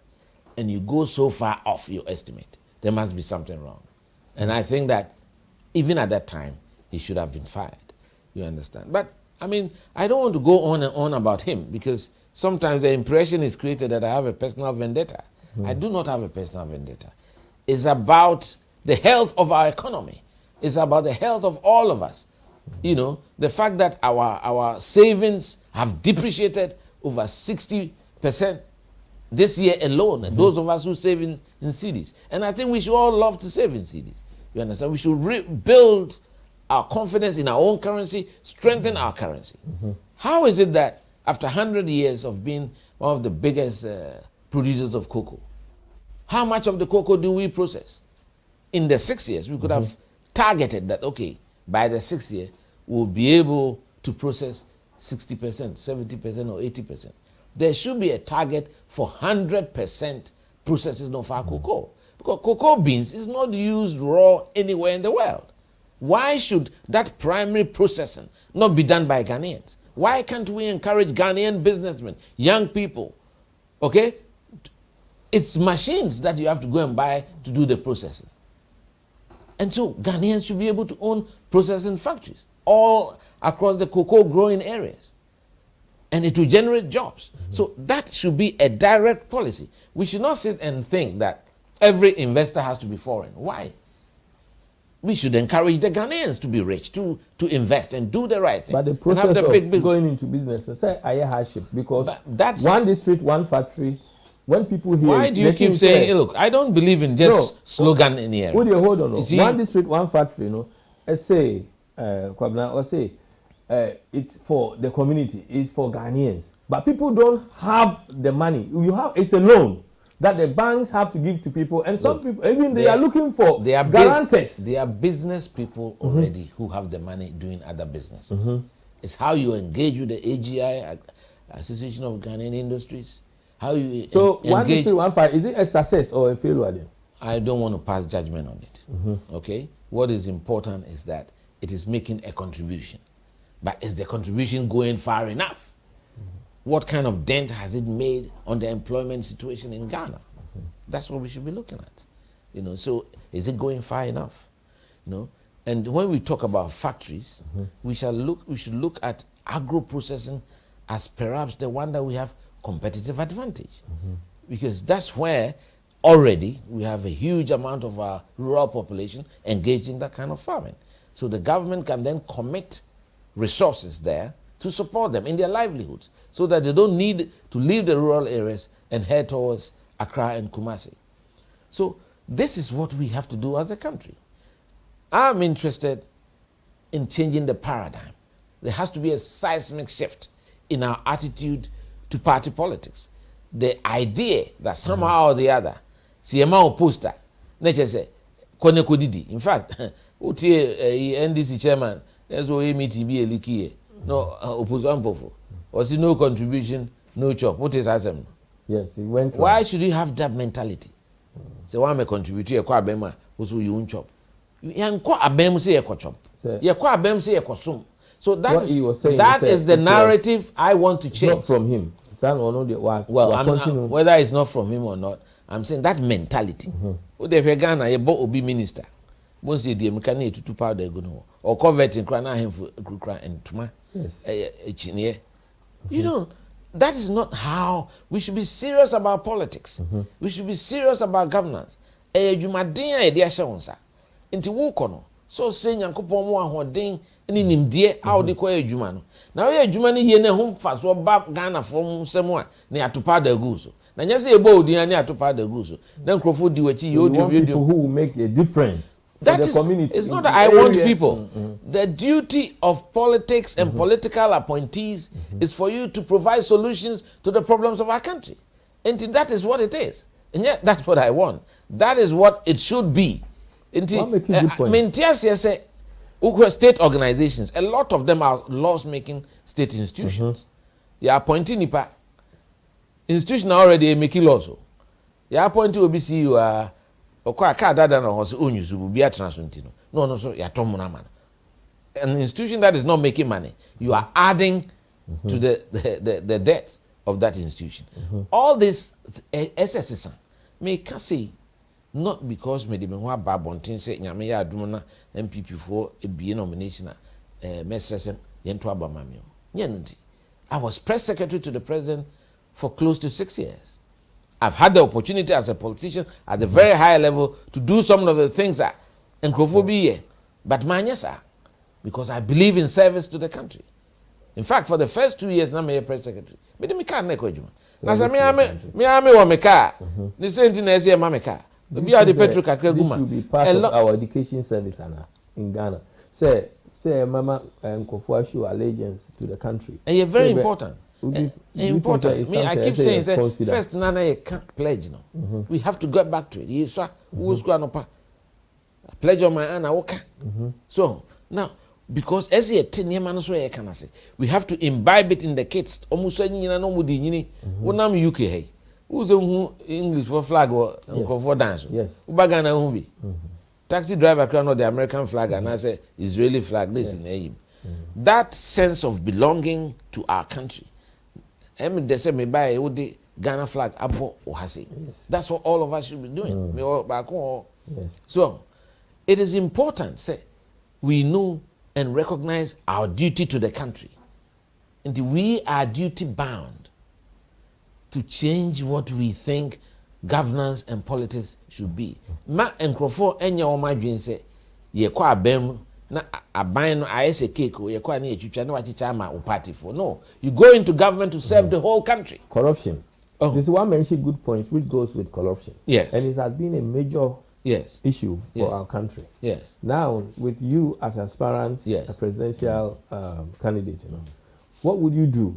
and you go so far off your estimate, there must be something wrong. And I think that even at that time, he should have been fired. You understand? But, I mean, I don't want to go on and on about him because sometimes the impression is created that I have a personal vendetta. I do not have a personal vendetta. It's about the health of our economy. It's about the health of all of us. You know, the fact that our savings have depreciated over 60% this year alone, and those of us who save in cedis. And I think we should all love to save in cedis. You understand? We should rebuild our confidence in our own currency, strengthen our currency. How is it that after 100 years of being one of the biggest producers of cocoa, how much of the cocoa do we process? In the 6 years, we could have targeted that, okay, by the 6th year, we'll be able to process 60%, 70%, or 80%. There should be a target for 100% processing of our cocoa. Because cocoa beans is not used raw anywhere in the world. Why should that primary processing not be done by Ghanaians? Why can't we encourage Ghanaian businessmen, young people, okay? It's machines that you have to go and buy to do the processing. And so Ghanaians should be able to own processing factories all across the cocoa growing areas. and it will generate jobs. So that should be a direct policy. We should not sit and think that every investor has to be foreign. Why? We should encourage the Ghanaians to be rich, to invest and do the right thing.
But the process of going into business, say I hardship, because that's one district, one factory. When people hear,
why do you keep saying, hey, look, I don't believe in just slogan in here.
Hold on. One district, one factory. Let's say, Kwabena, or say, it's for the community, it's for Ghanaians. But people don't have the money. It's a loan that the banks have to give to people, and some people even they are looking for guarantors.
They are business people already who have the money doing other businesses. It's how you engage with the AGI, Association of Ghanaian Industries. How you
one district, one fight. Is it a success or a failure then?
I don't want to pass judgment on it. Okay, what is important is that it is making a contribution, but is the contribution going far enough? What kind of dent has it made on the employment situation in Ghana? That's what we should be looking at. So is it going far enough? And when we talk about factories, we should look at agro-processing as perhaps the one that we have competitive advantage. Because that's where already we have a huge amount of our rural population engaged in that kind of farming. So the government can then commit resources there to support them in their livelihoods, so that they don't need to leave the rural areas and head towards Accra and Kumasi. So this is what we have to do as a country. I'm interested in changing the paradigm. There has to be a seismic shift in our attitude to party politics. The idea that somehow or the other, see a man poster, nature say, Kone Kodidi. In fact, NDC chairman, that's why meeting be a leaky. No opposition powerful. Was it no contribution, no chop? What is asem?
Yes, he went.
Why should you have that mentality? Say why me contribute to Kwabena, also you won't chop. You Kwabena say a chop. You Kwabena say a consume. So that is the narrative I want to change.
Not from him.
Well, whether it's not from him or not, I'm saying that mentality. If Ghana, you bought Obi minister. Once you mechanic to powder or convert in Krana him for and Tuma.
Yes.
You know, that is not how we should be serious about politics. We should be serious about governance. Jumadin idea shawonsa. Inti wukono. So say nyankopon mu ahoden ni nimdie a odi ko ejuma no. Na we ejuma ni hie na hom fa so ba Ghana from semu a na atopa da gu so. Na nya say ebo odin ani atopa da gu so. Na nkrofo di wachi
people who will make a difference.
That is, it's not that I want people. The duty of politics and political appointees is for you to provide solutions to the problems of our country. And that is what it is. And yet, that's what I want. That is what it should be. State organizations, a lot of them are laws-making state institutions. You are appointing NIPA. Institution already making laws. You are appointing OBC, you are an institution that is not making money, you are adding to the debt of that institution. All this SSS may say not because me de me ho ababonten say nyame ya adum na MPP for a be nomination mesresem yento abamamio. I was press secretary to the president for close to 6 years. I've had the opportunity as a politician at the very high level to do some of the things that Nkrophobia, but manyasa, because I believe in service to the country. In fact, for the first 2 years, I'm a press secretary. Me de me car na ekojuma. Na say me ame wa me car. The same thing as here me car. Be are the petrol kakra guma.
This should be part of our education service in Ghana. Say mama Nkrophobia show allegiance to the country.
And you're very important. Important. Me, I keep saying, first, Nana, you can't pledge now. We have to get back to it. You saw who's going to pledge on my Anna Walker. So now, because as a 10 year man, so I can say, we have to imbibe it in the kids. Almost saying, you know, Mudini, when I'm UK, hey, who's English for flag or for dance?
Yes.
Ubagana Humbi. Taxi driver can know the American flag and I say Israeli flag. This is aim. That sense of belonging to our country. They say me buy the Ghana flag abo ohase. That's what all of us should be doing. Yes. So it is important say we know and recognize our duty to the country. And we are duty bound to change what we think governance and politics should be. Ma enkrofo enya o madwen se ye kwa abem na aban no ayese cake o ye kwa na etwitwa na wachicha ama o party for. No, you go into government to serve the whole country.
Corruption. Oh. This is one mention good points which goes with corruption.
Yes.
And it has been a major issue for our country.
Yes.
Now, with you as aspirant, a presidential candidate, what would you do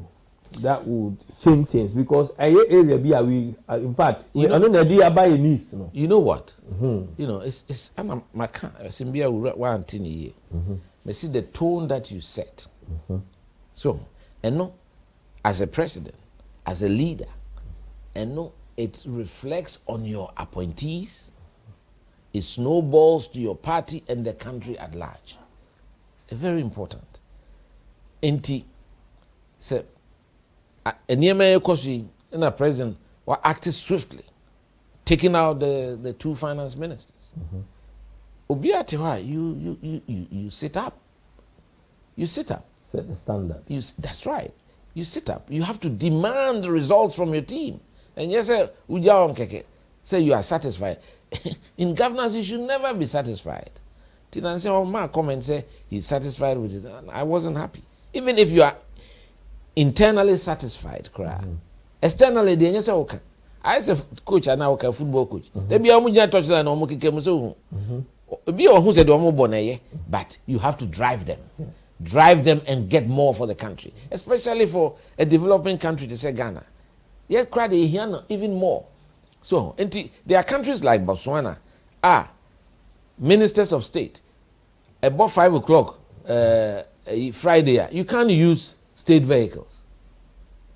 that would change things? Because area be we in fact you know
what? You know, it's I'm my Simbia one thing here. I see the tone that you set. So, and no, as a president, as a leader, and no, it reflects on your appointees. It snowballs to your party and the country at large. Very important. Enti, so, Enyeme Kosi and a president were acting swiftly, taking out the two finance ministers. Obiatiwa, you sit up. You sit up.
Set the standard.
That's right. You sit up. You have to demand the results from your team. And yes, say you are satisfied. In governance, you should never be satisfied. Tinan say, my comment say he's satisfied with it. I wasn't happy. Even if you are internally satisfied, externally, they say okay. I say coach and now okay football coach. They be amuja touchline or mukike so. Be who said but you have to drive them.
Yes.
Drive them and get more for the country, especially for a developing country to say Ghana. Yet cry even more. So, there are countries like Botswana, ministers of state, about 5 o'clock Friday, you can't use state vehicles.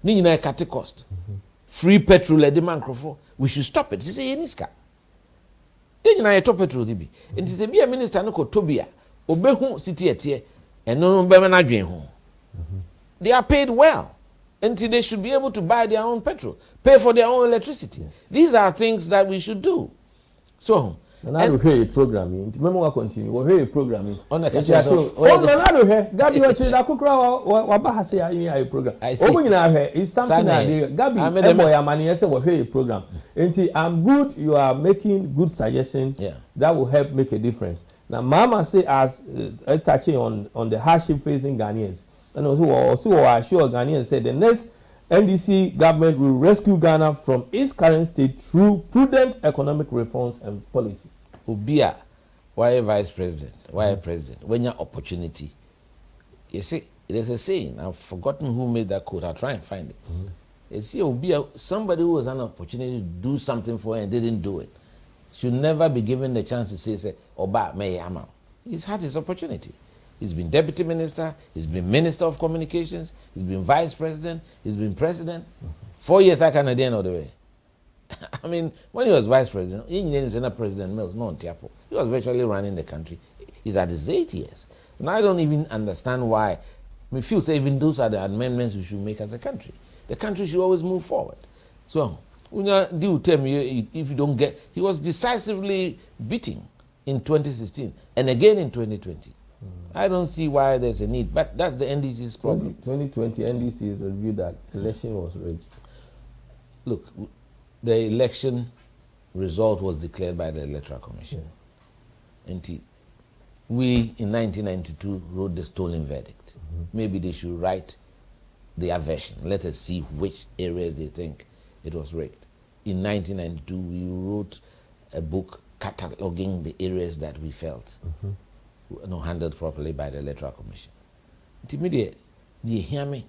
Nina cut cost. Free petrol at the microphone. We should stop it. This is a Yeniska. Then you top petrol DB. And it is a minister no Tobia. Obehu city at here and no home. They are paid well. Until they should be able to buy their own petrol, pay for their own electricity. Yes. These are things that we should do. So,
and I will hear programming. Remember, we continue. We'll hear programming.
On the
program. It's something that Gabi will hear program. I'm good. You are making good suggestions. That will help make a difference. Now, Mama say as touching on the hardship facing Ghanaians. And also assure Ghanaians said the next NDC government will rescue Ghana from its current state through prudent economic reforms and policies.
Ubia, why vice president? Why president? When your opportunity, you see, there's a saying. I've forgotten who made that quote. I'll try and find it. You see, Ubia, somebody who has an opportunity to do something for him and didn't do it, should never be given the chance to say, Oba, may Yama. He's had his opportunity. He's been deputy minister, he's been minister of communications, he's been vice president, he's been president. 4 years I can't at the end of the way. I mean, when he was vice president, President Mills, no Tiapo. He was virtually running the country. He's at his 8 years. And I don't even understand why. We feel say even those are the amendments we should make as a country. The country should always move forward. So, if you don't get, he was decisively beating in 2016 and again in 2020. I don't see why there's a need, but that's the NDC's problem.
2020 NDC is reviewed that election was rigged.
Look, the election result was declared by the Electoral Commission. And we in 1992 wrote the stolen verdict. Maybe they should write their version. Let us see which areas they think it was rigged. In 1992, we wrote a book cataloging the areas that we felt not handled properly by the Electoral Commission. Immediately, they hear me,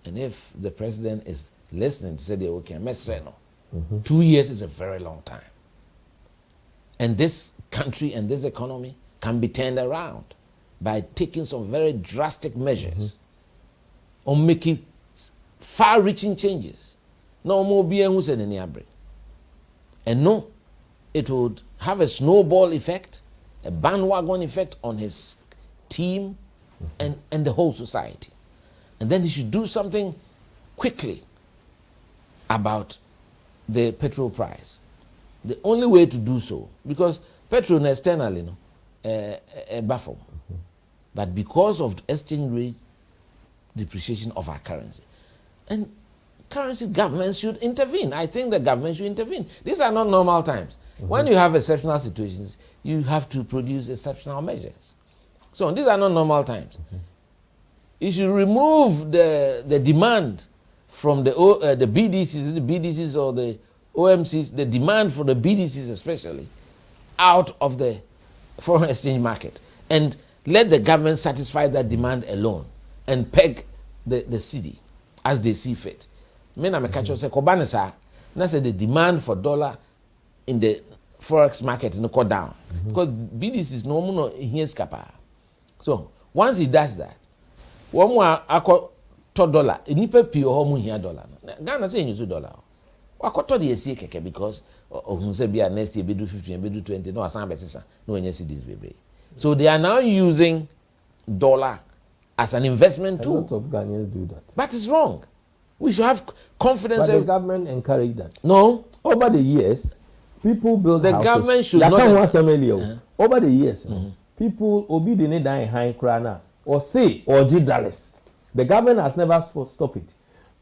and if the president is listening to say they okay, 2 years is a very long time, and this country and this economy can be turned around by taking some very drastic measures or making far-reaching changes. No more being who said any abri, and no, it would have a snowball effect, a bandwagon effect on his team and the whole society. And then he should do something quickly about the petrol price. The only way to do so, because petrol externally, a buffer. But because of the exchange rate depreciation of our currency. And currency governments should intervene. I think the government should intervene. These are not normal times. When you have exceptional situations, you have to produce exceptional measures. So these are not normal times. You should remove the demand from the BDCs or the OMCs, the demand for the BDCs especially, out of the foreign exchange market, and let the government satisfy that demand alone and peg the cedi as they see fit. Me na me catch say kobane sa na say the demand for dollar in the forex market no go down because BDCs no mo no here scapa. So once he does that, one more akọ $2 nipa pii ho mo hia dollar. Ghana say use dollar. Wakoto the esi keke because ohun say bia next year be do 15, be do 20, no asan besisa, no enye cedis bebre. So they are now using dollar as an investment tool.
A lot of Ghanaians do that.
But it's wrong. We should have confidence.
But the government encourage that.
No.
Over the years, people build
the
houses.
Government should not.
Over the years, people obi the need die high krana or say or $G. The government has never stopped it.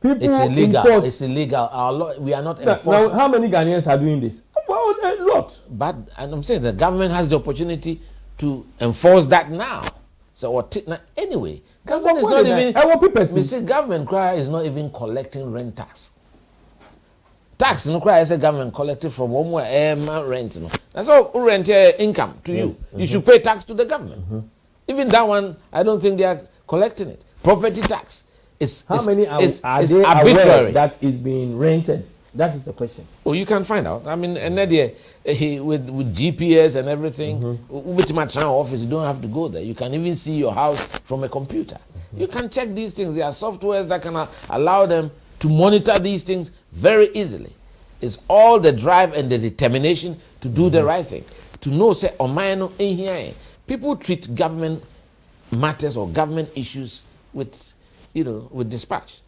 People
it's illegal.
Import,
it's illegal. Our law, we are not
enforcing. Now, how many Ghanaians are doing this? Well, a lot.
But and I'm saying the government has the opportunity to enforce that now. So what? Anyway, government is not even. We see government cry is not even collecting rent tax. Tax no cry as a government collected from one more rent. No, that's all rent income to you. You should pay tax to the government. Even that one, I don't think they are collecting it. Property tax.
How many are they aware that is being rented? That is the question.
Oh, you can find out. I mean, and with GPS and everything, with my office, you don't have to go there. You can even see your house from a computer. You can check these things. There are softwares that can allow them to monitor these things very easily. It's all the drive and the determination to do the right thing. To know, say, people treat government matters or government issues with dispatch.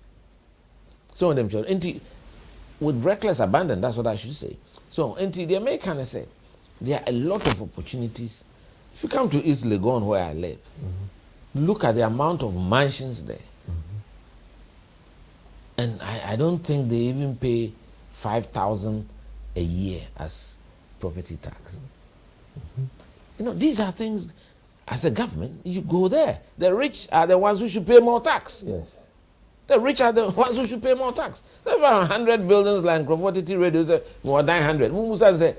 So them with reckless abandon, that's what I should say. So the Americans say there are a lot of opportunities. If you come to East Legon where I live, look at the amount of mansions there. And I don't think they even pay 5,000 a year as property tax. These are things. As a government, you go there. The rich are the ones who should pay more tax.
Yes.
The rich are the ones who should pay more tax. There are 100 buildings like Crawford Radio say more than 100. Musa say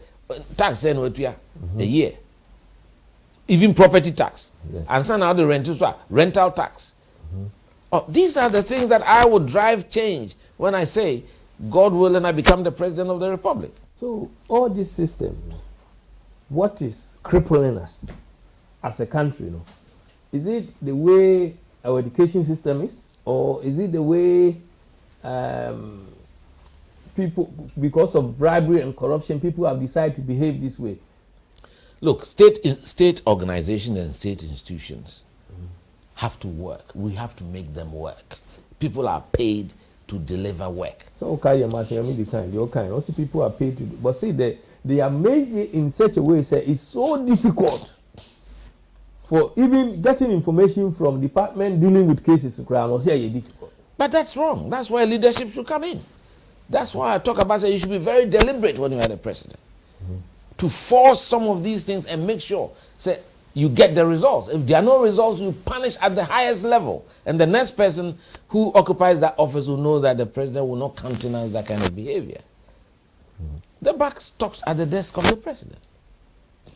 tax a year. Even property tax. Yes. And some now the rental tax. These are the things that I would drive change when I say, God willing, I become the president of the republic.
So all this system, what is crippling us as a country, is it the way our education system is, or is it the way people, because of bribery and corruption, people have decided to behave this way?
Look, state organizations and state institutions have to work. We have to make them work. People are paid to deliver work.
So okay, your kind. Also, people are paid to, but see, they are made it in such a way say it's so difficult for even getting information from department dealing with cases in crime. Difficult.
But that's wrong. That's why leadership should come in. That's why I talk about say you should be very deliberate when you are the president. To force some of these things and make sure say you get the results. If there are no results, you punish at the highest level. And the next person who occupies that office will know that the president will not countenance that kind of behavior. The buck stops at the desk of the president.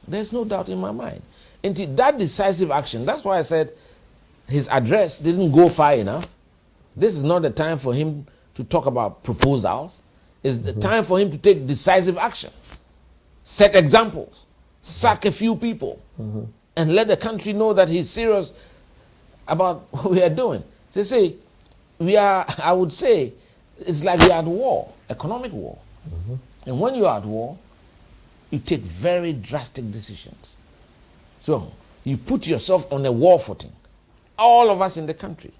There's no doubt in my mind. And that decisive action, that's why I said his address didn't go far enough. This is not the time for him to talk about proposals. It's the time for him to take decisive action. Set examples. Sack a few people. And let the country know that he's serious about what we are doing. So say, I would say, it's like we are at war, economic war. And when you are at war, you take very drastic decisions. So you put yourself on a war footing, all of us in the country.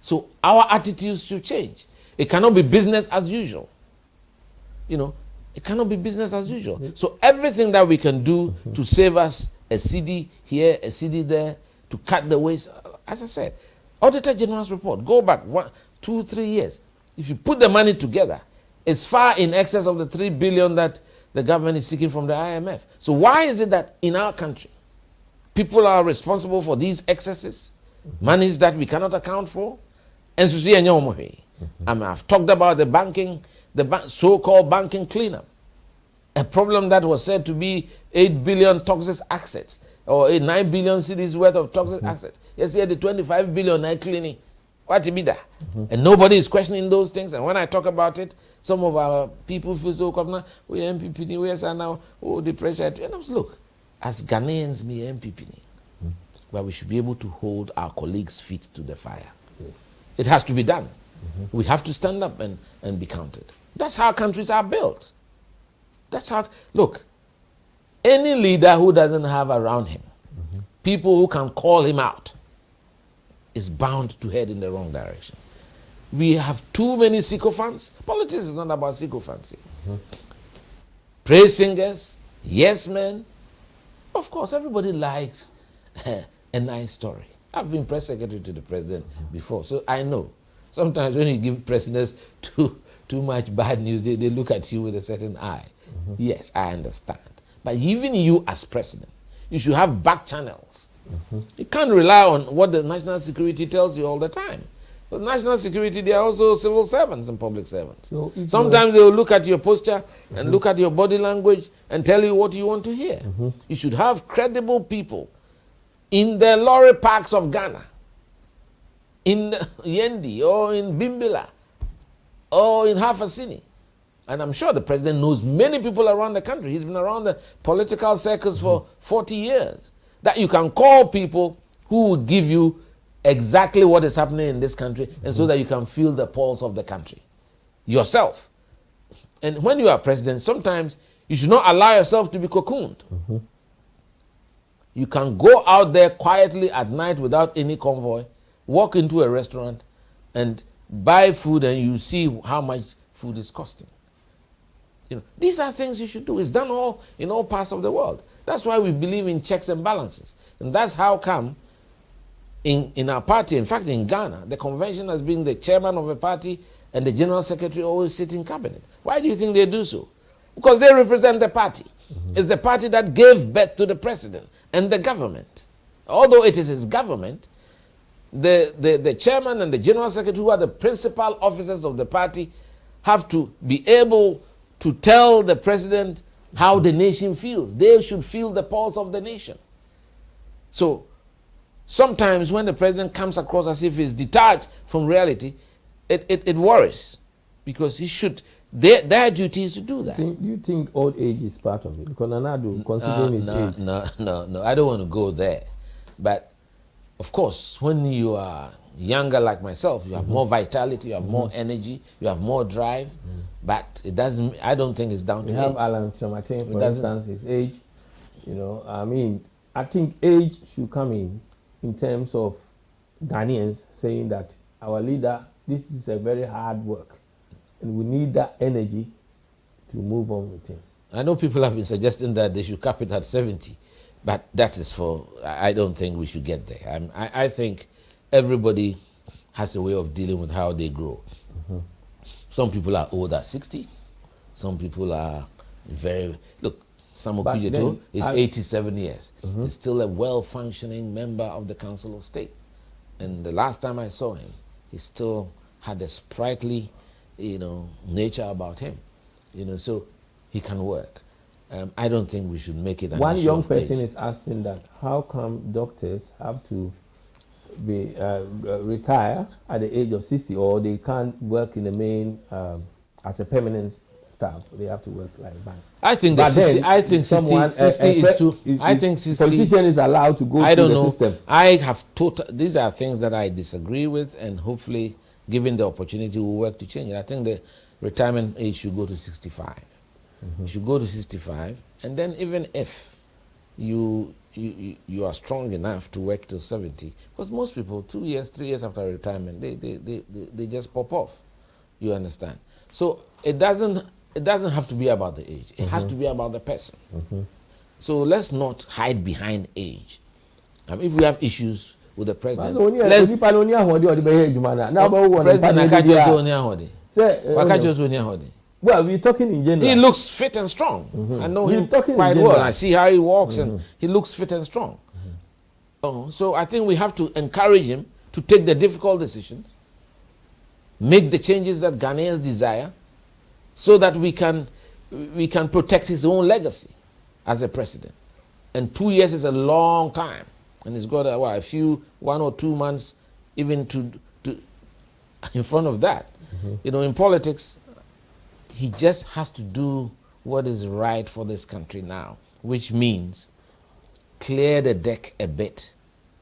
So our attitudes should change. It cannot be business as usual. It cannot be business as usual. So everything that we can do to save us, a cedi here, a cedi there, to cut the waste, as I said, Auditor General's report, go back 1, 2, 3 years. If you put the money together, it's far in excess of the 3 billion that the government is seeking from the IMF. So why is it that in our country, people are responsible for these excesses, monies that we cannot account for? And so see, I've talked about the banking, so-called banking cleanup, a problem that was said to be 8 billion toxic assets, or 9 billion cedis worth of toxic assets. Yes, here the 25 billion I cleaning. What to be there? And nobody is questioning those things. And when I talk about it, some of our people feel so come we MPP, we are now, oh, the pressure. And I was, look, as Ghanaians, me MPP, but we should be able to hold our colleagues' feet to the fire.
Yes.
It has to be done. We have to stand up and be counted. That's how countries are built. That's how, look, any leader who doesn't have around him people who can call him out is bound to head in the wrong direction. We have too many sycophants. Politics is not about sycophancy. Praise singers, yes men. Of course, everybody likes a nice story. I've been press secretary to the president before, so I know. Sometimes when you give presidents too much bad news, they look at you with a certain eye. Yes, I understand. But even you as president, you should have back channels. You can't rely on what the national security tells you all the time. But national security, they are also civil servants and public servants. So sometimes they will look at your posture and look at your body language and tell you what you want to hear. You should have credible people in the lorry parks of Ghana, in Yendi or in Bimbila or in Hafasini. And I'm sure the president knows many people around the country. He's been around the political circles for 40 years. That you can call people who will give you exactly what is happening in this country, and so that you can feel the pulse of the country yourself. And when you are president, sometimes you should not allow yourself to be cocooned. You can go out there quietly at night without any convoy, walk into a restaurant and buy food, and you see how much food is costing. You know, these are things you should do. It's done all in all parts of the world. That's why we believe in checks and balances. And that's how come in our party, in fact in Ghana, the convention has been the chairman of a party and the general secretary always sit in cabinet. Why do you think they do so? Because they represent the party. It's the party that gave birth to the president and the government. Although it is his government, the chairman and the general secretary, who are the principal officers of the party, have to be able to tell the president how the nation feels. They should feel the pulse of the nation. So sometimes when the president comes across as if he's detached from reality, it worries, because he should, their duty is to do that.
Do you think old age is part of it? Because Nanadu, considering his age.
No, I don't want to go there. But of course, when you are younger like myself, you have more vitality, you have more energy, you have more drive. But it doesn't, I don't think it's down to age.
We have Alan Chamatin, for instance, his age. You know, I mean, I think age should come in terms of Ghanaians saying that our leader, this is a very hard work, and we need that energy to move on with things.
I know people have been suggesting that they should cap it at 70, but that is for, I don't think we should get there. I think everybody has a way of dealing with how they grow. Some people are old at 60. Some people are very, look, Samu Kujeto is 87 years. He's still a well-functioning member of the Council of State. And the last time I saw him, he still had a sprightly, nature about him. So he can work. I don't think we should make it an
One
issue
young
of
person
age.
is asking that, how come doctors have to be retire at the age of 60, or they can't work in the main as a permanent staff? They have to work like bank.
I think that 60, I think 60 is too. I think 60.
Politician is allowed to go
I
through
don't
the
know.
system.
I have these are things that I disagree with, and hopefully, given the opportunity, we'll work to change it. I think the retirement age should go to 65. You should go to 65, and then even if you are strong enough to work till 70, because most people 2 years, 3 years after retirement, they just pop off. You understand? So it doesn't have to be about the age. It has to be about the person. So let's not hide behind age. If we have issues, with the president.
President well, we're talking in general.
He looks fit and strong. I know him quite well. I see how he walks and he looks fit and strong. So I think we have to encourage him to take the difficult decisions, make the changes that Ghanaians desire, so that we can protect his own legacy as a president. And 2 years is a long time, and he's got a few 1 or 2 months even to in front of that. You know, in politics, he just has to do what is right for this country now, which means clear the deck a bit,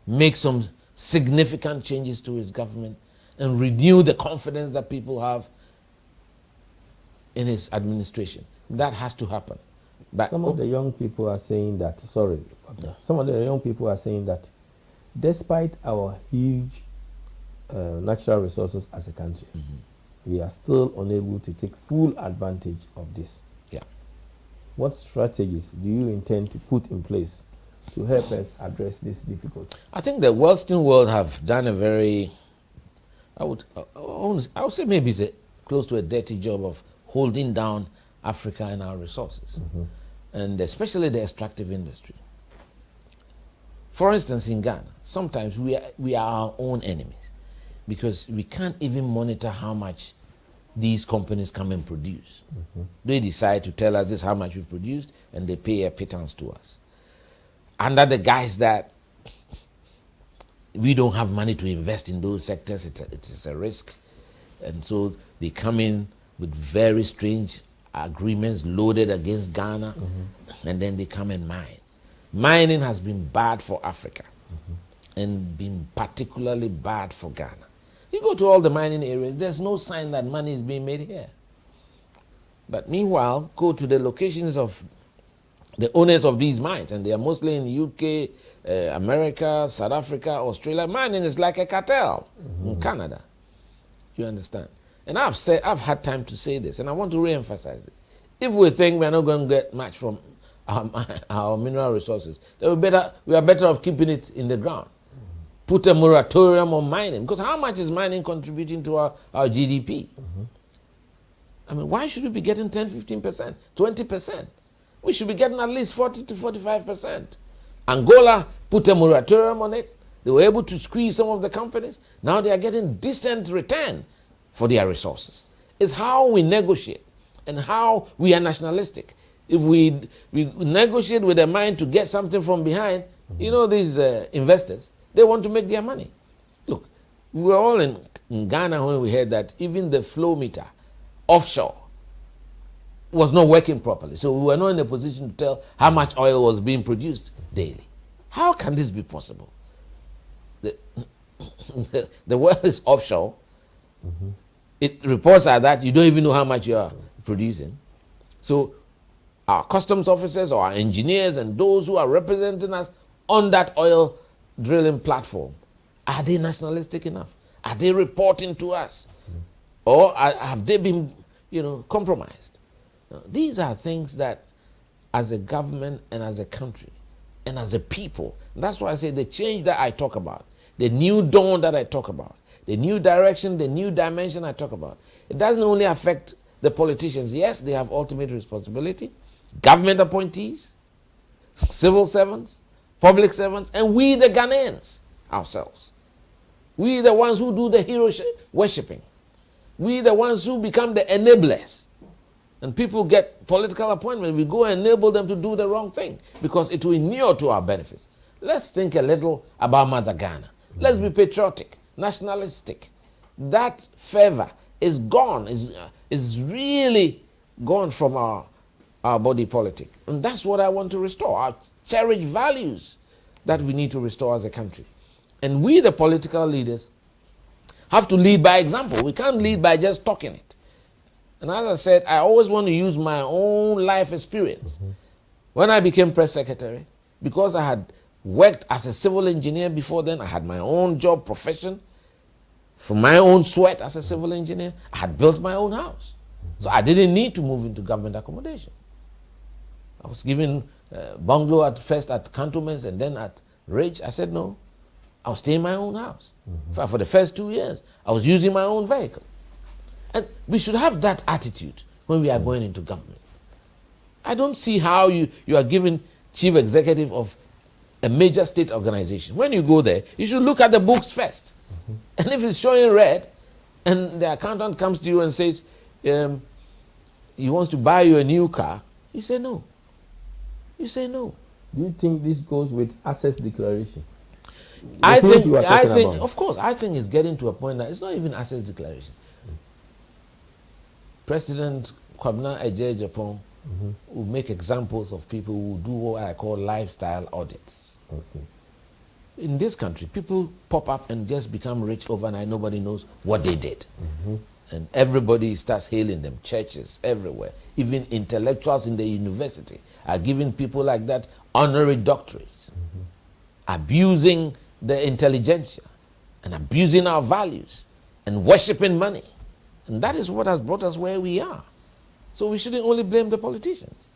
make some significant changes to his government, and renew the confidence that people have in his administration. That has to happen. But
some of the young people are saying that, some of the young people are saying that despite our huge natural resources as a country, we are still unable to take full advantage of this.
Yeah.
What strategies do you intend to put in place to help us address these difficulties?
I think the Western world have done a very, I would say maybe it's close to a dirty job of holding down Africa and our resources, and especially the extractive industry. For instance, in Ghana, sometimes we are our own enemies because we can't even monitor how much these companies come and produce. They decide to tell us this is how much we produced, and they pay a pittance to us. Under the guise that we don't have money to invest in those sectors, it is a risk. And so they come in with very strange agreements loaded against Ghana, and then they come and mine. Mining has been bad for Africa and been particularly bad for Ghana. You go to all the mining areas, there's no sign that money is being made here. But meanwhile, go to the locations of the owners of these mines, and they are mostly in UK, America, South Africa, Australia. Mining is like a cartel in Canada. You understand? And I've had time to say this, and I want to re-emphasize it. If we think we're not going to get much from our mineral resources, then we are better off keeping it in the ground. Put a moratorium on mining, because how much is mining contributing to our GDP? I mean, why should we be getting 10, 15%, 20%? We should be getting at least 40 to 45%. Angola put a moratorium on it. They were able to squeeze some of the companies. Now they are getting decent return for their resources. It's how we negotiate and how we are nationalistic. If we negotiate with a mind to get something from behind, you know, these investors, they want to make their money. Look, we were all in Ghana when we heard that even the flow meter offshore was not working properly. So we were not in a position to tell how much oil was being produced daily. How can this be possible? The well is offshore. It reports are that you don't even know how much you are producing. So our customs officers or our engineers and those who are representing us on that oil drilling platform, are they nationalistic enough? Are they reporting to us? Or have they been, compromised? These are things that as a government and as a country and as a people, that's why I say the change that I talk about, the new dawn that I talk about, the new direction, the new dimension I talk about, it doesn't only affect the politicians. Yes, they have ultimate responsibility, government appointees, civil servants, public servants, and we the Ghanaians ourselves. We the ones who do the hero worshipping. We the ones who become the enablers. And people get political appointments, we go and enable them to do the wrong thing because it will inure to our benefits. Let's think a little about Mother Ghana. Let's be patriotic, nationalistic. That fervor is gone, is really gone from our body politic. And that's what I want to restore, our cherished values that we need to restore as a country. And we, the political leaders, have to lead by example. We can't lead by just talking it. And as I said, I always want to use my own life experience. When I became press secretary, because I had worked as a civil engineer before then, I had my own job profession, from my own sweat as a civil engineer, I had built my own house. So I didn't need to move into government accommodation. I was given bungalow at first at Cantonments and then at Ridge. I said, no, I was staying in my own house. For the first 2 years, I was using my own vehicle. And we should have that attitude when we are going into government. I don't see how you are given chief executive of a major state organization. When you go there, you should look at the books first. And if it's showing red, and the accountant comes to you and says, he wants to buy you a new car, you say no. You say no.
Do you think this goes with assets declaration?
I think, of course, I think it's getting to a point that it's not even assets declaration. President Kwabena Agyei Agyepong will make examples of people who do what I call lifestyle audits.
Okay.
In this country, people pop up and just become rich overnight. Nobody knows what they did. And everybody starts hailing them. Churches everywhere, even intellectuals in the university are giving people like that honorary doctorates, abusing the intelligentsia and abusing our values and worshiping money. And that is what has brought us where we are. So we shouldn't only blame the politicians.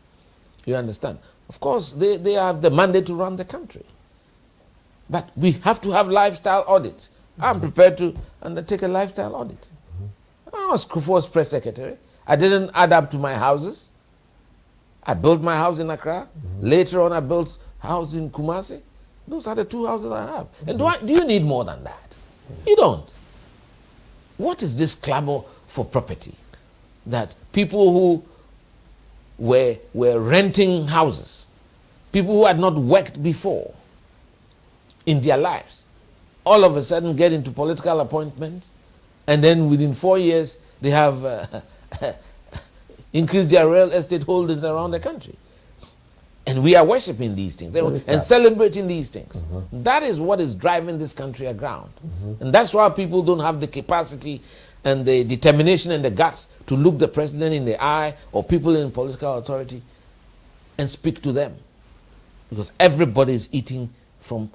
You understand? Of course, they have the mandate to run the country. But we have to have lifestyle audits. I'm prepared to undertake a lifestyle audit. I was Kufuor's press secretary. I didn't add up to my houses. I built my house in Accra. Later on, I built a house in Kumasi. Those are the 2 houses I have. And do you need more than that? You don't. What is this clamor for property? That people who were renting houses, people who had not worked before in their lives, all of a sudden get into political appointments, and then within 4 years, they have increased their real estate holdings around the country. And we are worshipping these things and celebrating these things. That is what is driving this country aground. And that's why people don't have the capacity and the determination and the guts to look the president in the eye or people in political authority and speak to them. Because everybody is eating from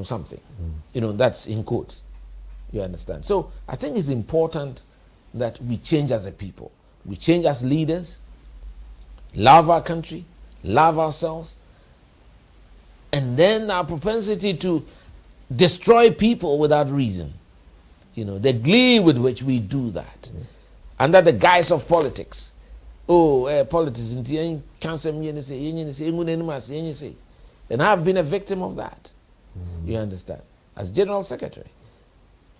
something. You know, that's in quotes. You understand? So I think it's important that we change as a people. We change as leaders, love our country, love ourselves, and then our propensity to destroy people without reason. You know, the glee with which we do that, under the guise of politics. Oh, politics, and I've been a victim of that. You understand? As General Secretary,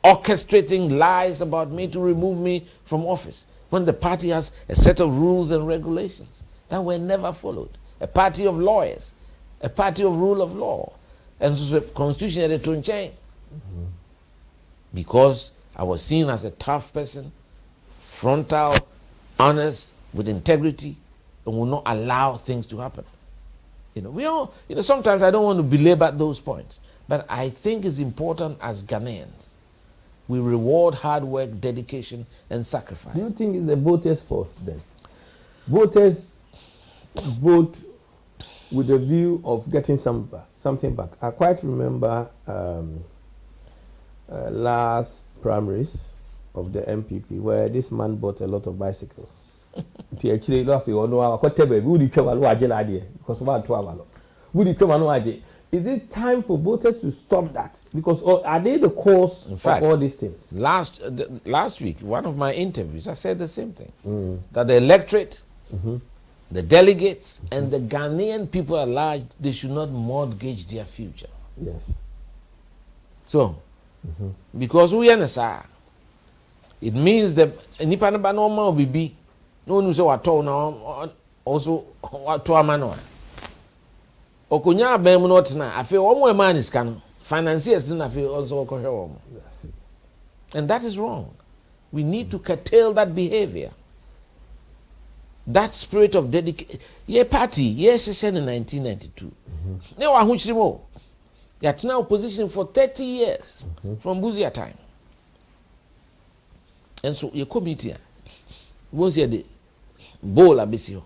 orchestrating lies about me to remove me from office when the party has a set of rules and regulations that were never followed. A party of lawyers, a party of rule of law, and so the constitution had to change. Because I was seen as a tough person, frontal, honest, with integrity, and will not allow things to happen. You know, we all, you know, sometimes I don't want to belabor those points, but I think it's important as Ghanaians, we reward hard work, dedication, and sacrifice.
Do you think it's the voters' fault then? Voters vote with a view of getting something back. I quite remember last primaries of the MPP where this man bought a lot of bicycles. Is it time for voters to stop that? Because are they the cause of all these things?
Last week, one of my interviews, I said the same thing. That the electorate, the delegates, and the Ghanaian people at large, they should not mortgage their future.
Yes.
So, because we understand, it means that nipa na normal bibi, no one say what now also what to amano. Okunya abem not na afi omo man is can financiers na afi also ko hwe. And that is wrong. We need to curtail that behavior. That spirit of dedication. Ye party, yes, in 1992. Now I want you to now opposition for 30 years from Buzia time. And so your committee, once you the bowl abisio,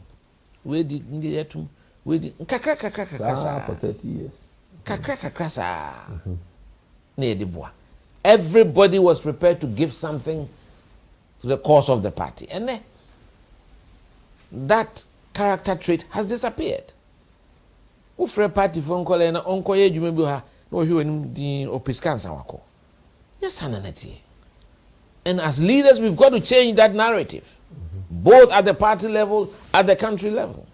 we did yetum, we did kakra
for 30 years.
Kakra near the bois. Everybody was prepared to give something to the cause of the party, and then that character trait has disappeared. Ufre party for uncle and uncle you may be no hwe din opiskansa wako. Yes, Hananeti. And as leaders, we've got to change that narrative, both at the party level, at the country level.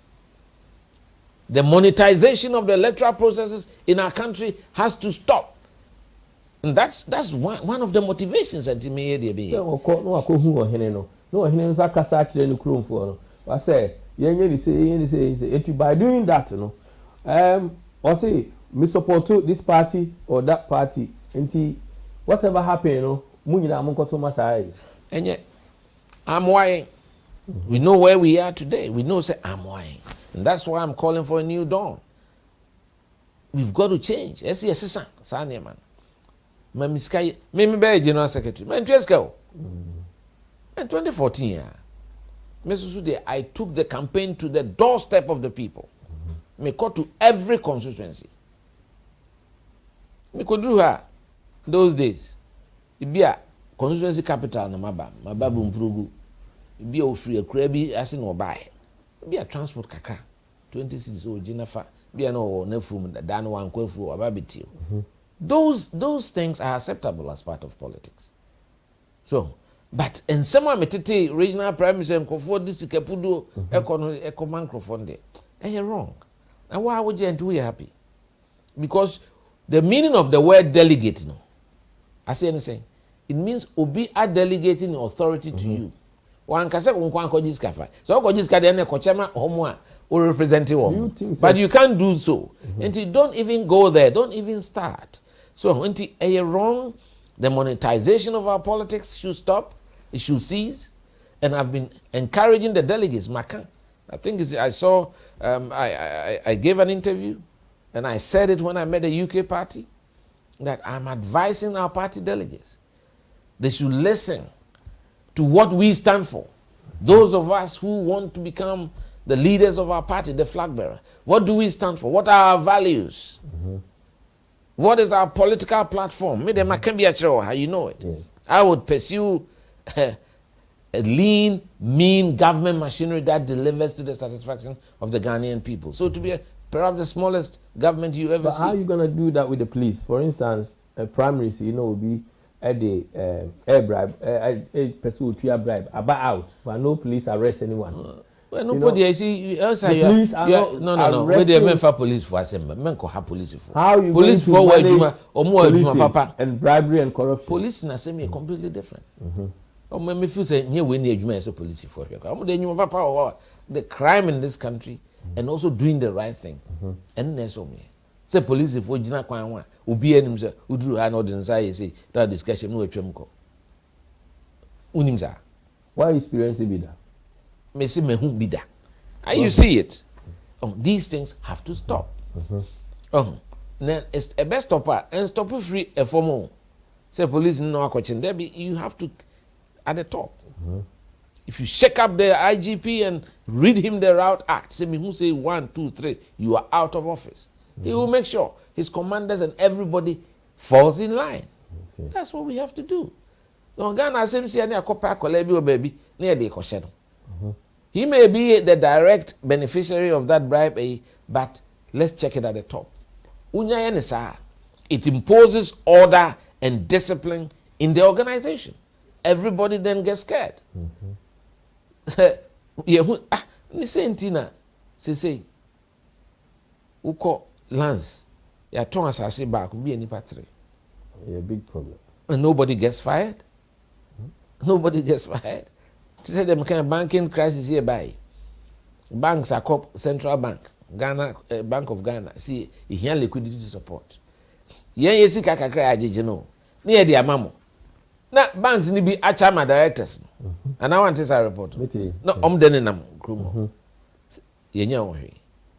The monetization of the electoral processes in our country has to stop. And that's one of the motivations that me here be.
No akohu ohene no. No ohene no sakasa akire ni kromfo no. Wa say yenye say by doing that no. Or say me support this party or that party. Nti whatever happen no, mu nyina mo nkoto masai.
Enye I'm why we know where we are today. We know say I'm why. And that's why I'm calling for a new dawn. We've got to change. Yes, sir. Sanya man. Mamiskai, me be general secretary. Man, just go. In 2014, yeah. Mr. Sude, I took the campaign to the doorstep of the people. Me go to every constituency. Me could do her those days. It be a constituency capital na mababu mpurugu. It be a free a crabby as in or buy. Be a transport kaka 20 cities or Jennifer be an or nefum that dan one kwefu or babitio. Those things are acceptable as part of politics. So, but in some metete regional prime minister for this kepudo ecoman you're wrong. And why would you be happy? Because the meaning of the word delegate, no, I say anything, it means obi are delegating authority to you. One can say one so or representing but you can't do so until you don't even go there, don't even start. So until you're wrong, the monetization of our politics should stop, it should cease. And I've been encouraging the delegates. I think I saw I gave an interview and I said it when I met the UK party that I'm advising our party delegates. They should listen to what we stand for. Those of us who want to become the leaders of our party, the flag bearer. What do we stand for? What are our values? What is our political platform? You know it. Yes. I would pursue a lean, mean government machinery that delivers to the satisfaction of the Ghanaian people. So to be perhaps the smallest government you ever see.
How are you going to do that with the police? For instance, primaries, will be at the air bribe, a person to bribe, about out, but no police arrest anyone.
Well, nobody. I see. Police are no. Where they men for police for assembly, men can have police for.
How you
police for where you or more papa
and bribery and corruption?
Police in assembly are completely different. Or me feel say here we need you as a police for here. Papa the crime in this country and also doing the right thing. And there's so me. Say police for jina kwan wa obi anim say uduru ha no den say say that discussion no atwam ko. Unim za.
Why experience be that?
You see it. These things have to stop. Then it's a best stopper and stop free a formal. Say police no question. There be you have to at the top. If you shake up the IGP and read him the Route Act, say me who say 1, 2, 3, you are out of office. He will make sure his commanders and everybody falls in line. That's what we have to do. He may be the direct beneficiary of that bribe, but let's check it at the top. It imposes order and discipline in the organization. Everybody then gets scared. Uko Lance, ya tonga sasi back be any patri.
A big problem.
And nobody gets fired. Nobody gets fired. To say them kind of banking crisis hereby. Banks are called Central Bank, Ghana, Bank of Ghana. See, here liquidity support. Yen yesi kakakra ajeje no. Near the amamo. Na banks ni be achama directors. And I want this report. No, denenam krumo. Yenya ohwe.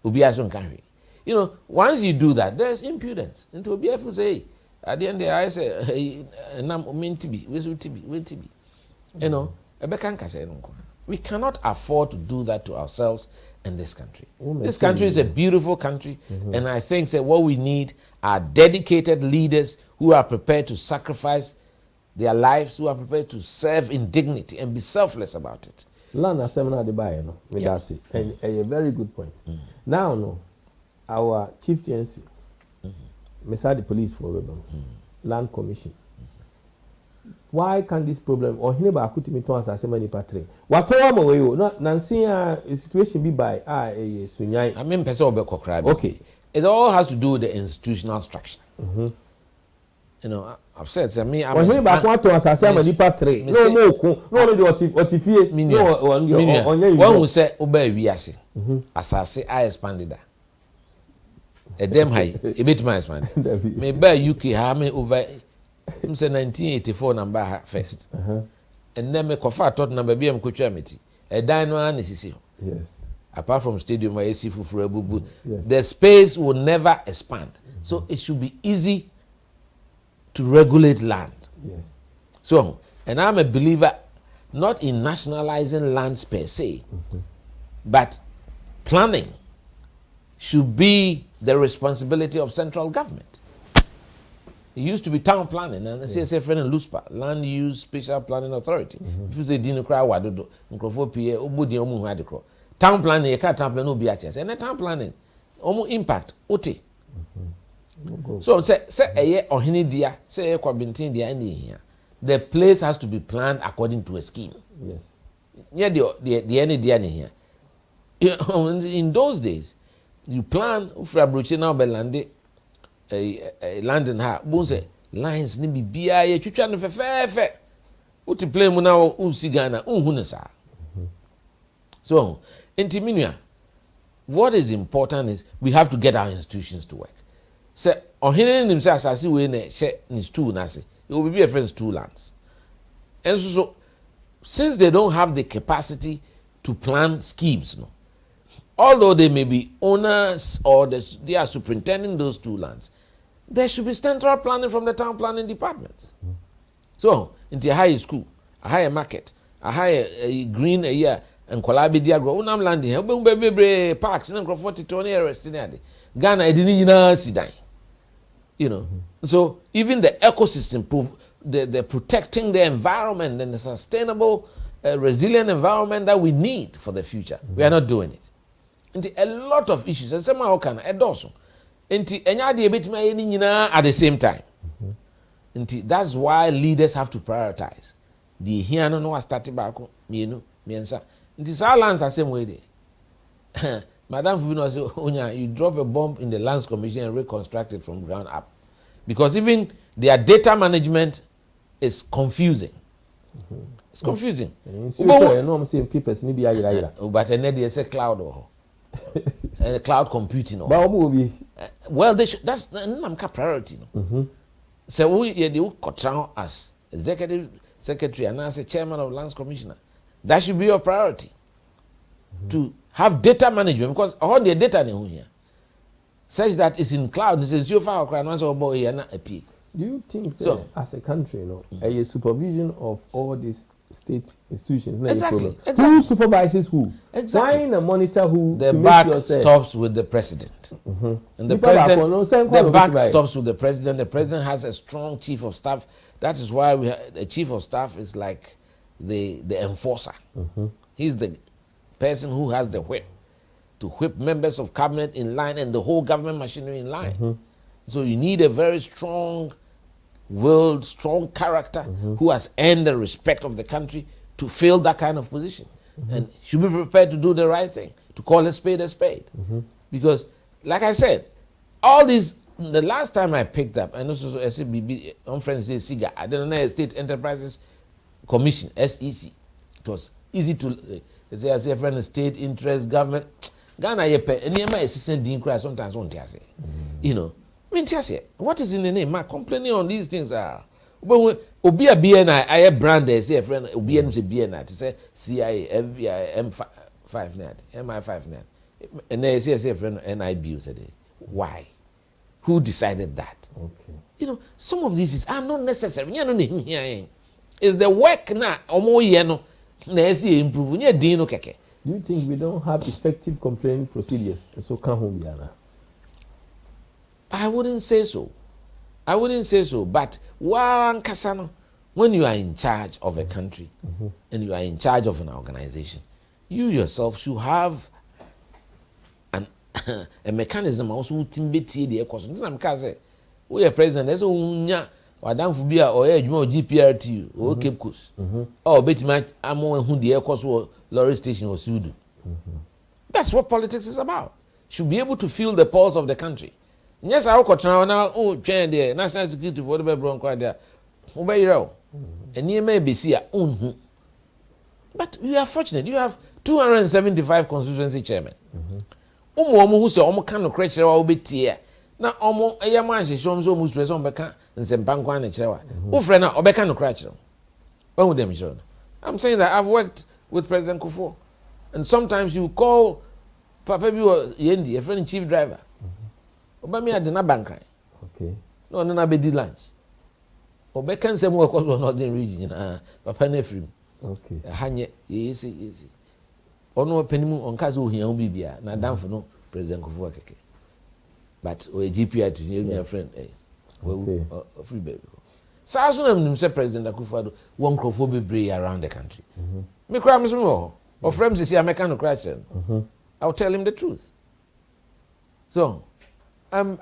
Obi aso nkan hwe. You know, once you do that, there's impudence. And to be able to say, at the end, I say, hey, you know, we cannot afford to do that to ourselves in this country. This country is a beautiful country, and I think that what we need are dedicated leaders who are prepared to sacrifice their lives, who are prepared to serve in dignity and be selfless about it.
Land seminar the buy, and a very good point. Now, no. Our chieftaincy, Mesa the police for land commission. Why can't this problem or he never could me to answer so many patri? What way not Nancy a situation be by a sunyai.
I mean person will
okay.
It all has to do with the institutional structure. You know, I've said to me, I'm
when back want to answer so many patri. No, what if you
one who say obey wiase. Asase I expanded that. A damn high, a bit my expand. Me buy UK how me over I'm say 1984 number first. And then me kofa tot number BM Kuchamiti. A dino anesthesia.
Yes.
Apart from stadium where AC Fufurebubu, the space will never expand. So it should be easy to regulate land.
Yes.
So, and I'm a believer not in nationalizing lands per se, but planning should be the responsibility of central government. It used to be town planning, and CSA friend in LUSPA, Land Use Special Planning Authority. If you say Dino Cry Wadodo, Microphone PA, Obudi Omu Hadicro. Town planning, you can't town plan no BHS. And the town planning, Omu impact, OT. So say a year or any dia, say a Kwabintin dia any here. The place has to be planned according to a scheme.
Yes.
Yeah, the any dia here. In those days, you plan for a brochure now by land a land and ha bonse lines ni bibia ye twitwa no fefefe uti play mu na usigana unhune sa. So intiminua, what is important is we have to get our institutions to work. Say ohene nim say asase we na she ni stool na say it will be a friend's two lands. And so since they don't have the capacity to plan schemes, no, although they may be owners or they are superintending those two lands, there should be central planning from the town planning departments. So, into a high school, a higher market, a higher green a year, and Kwalabi Diagro, Unam landing, baby parks, and 40 20 areas in Ghana, I didn't see that. You know, so even the ecosystem, the protecting the environment and the sustainable, resilient environment that we need for the future, we are not doing it. And a lot of issues, and somehow can also. And at the same time. And that's why leaders have to prioritize. The here no started back, you know, and it's our lands the same way there. Madam Fubino said, Onya, you drop a bomb in the Lands Commission and reconstruct it from ground up. Because even their data management is confusing. It's confusing.
But
there's a cloud or cloud computing. Well, that's not priority. So we control as executive secretary and as a chairman of Lands Commissioner. That should be your priority. To have data management, because all the data in here, such that it's in cloud, it's in your file, not a peak.
Do you think so, as a country, a supervision of all these state institutions?
Exactly.
Who supervises who?
Exactly.
Sign and monitor who?
The back stops with the president. And the back stops with the president. The president has a strong chief of staff. That is why the chief of staff is like the enforcer. He's the person who has the whip to whip members of cabinet in line and the whole government machinery in line. So you need a very strong-willed, strong character who has earned the respect of the country to fill that kind of position. And should be prepared to do the right thing, to call a spade a spade. Because, like I said, all these, the last time I picked up, and also SCBB, on friends say SIGA, I don't know, State Enterprises Commission, SEC. It was easy to say, as a friend, state interest, government. Ghana, and you may sometimes won't say, you know. I mean, what is in the name? My complaining on these things are. But Obi a BNI, I have branded, say a friend, Obi a BNI, to say CIA, FBI, M5 net, MI5 net. And they say a friend, NIB, said, why? Who decided that?
Okay.
You know, some of these are not necessary. It's the work now, improve.
Do you think we don't have effective complaining procedures? So can
I wouldn't say so. But when you are in charge of a country and you are in charge of an organization, you yourself should have a mechanism also to the equation. we are president that's unya wadamfo bi a oye adwuma o GPRT o Cape Coast oh betima amo ehu de ekoso lorry station or sudu. That's what politics is about. Should be able to feel the pulse of the country. Yes, I will now oh train there national security for the bronco there. Obeyro. And you may be see but you are fortunate. You have 275 constituency chairmen. Omo who say omo kan no krechere wa obetie. Na omo eyaman hyehyom so omo stress omo beka nsempa nkwa na kyerewa. Wo frɛ na obeka no krechere. When them show. I'm saying that I've worked with President Kufuor, and sometimes you call Papa bi Yendi, a friend chief driver. Obama had na bank.
Okay.
No, na be di lunch. Obeka nsem work was not in region. Papa na free.
Okay.
Hanye easy. Ono penimu onka so ohia obi bia na damfo no President Kufuor keke. But we GPI to your friend we free baby. So so na say President Kufuor won crofo bebree around the country. Me cry me so or friends say American no crash. I'll tell him the truth. So I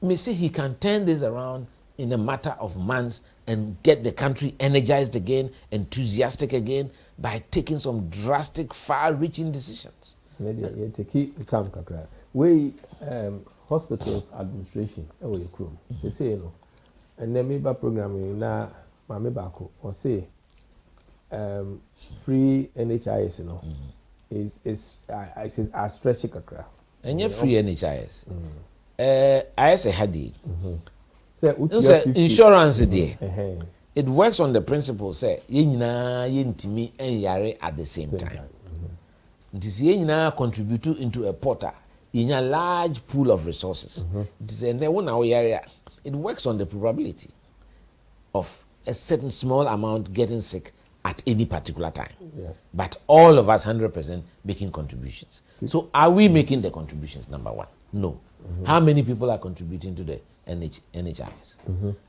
may say he can turn this around in a matter of months and get the country energized again, enthusiastic again, by taking some drastic, far-reaching decisions.
Maybe you take time kakra. We hospitals administration. They say no, and then maybe programming na mame bako or say free NHIS. Is I stretch kakra.
And you free NHIS. I say hadi.
So
insurance there. It works on the principle say yenyina yentimi enyare at the same time. It is yenyina contribute into a potter in a large pool of resources. It is it works on the probability of a certain small amount getting sick at any particular time.
Yes.
But all of us 100% making contributions. So are we making the contributions, number one? No. How many people are contributing to the NHIS?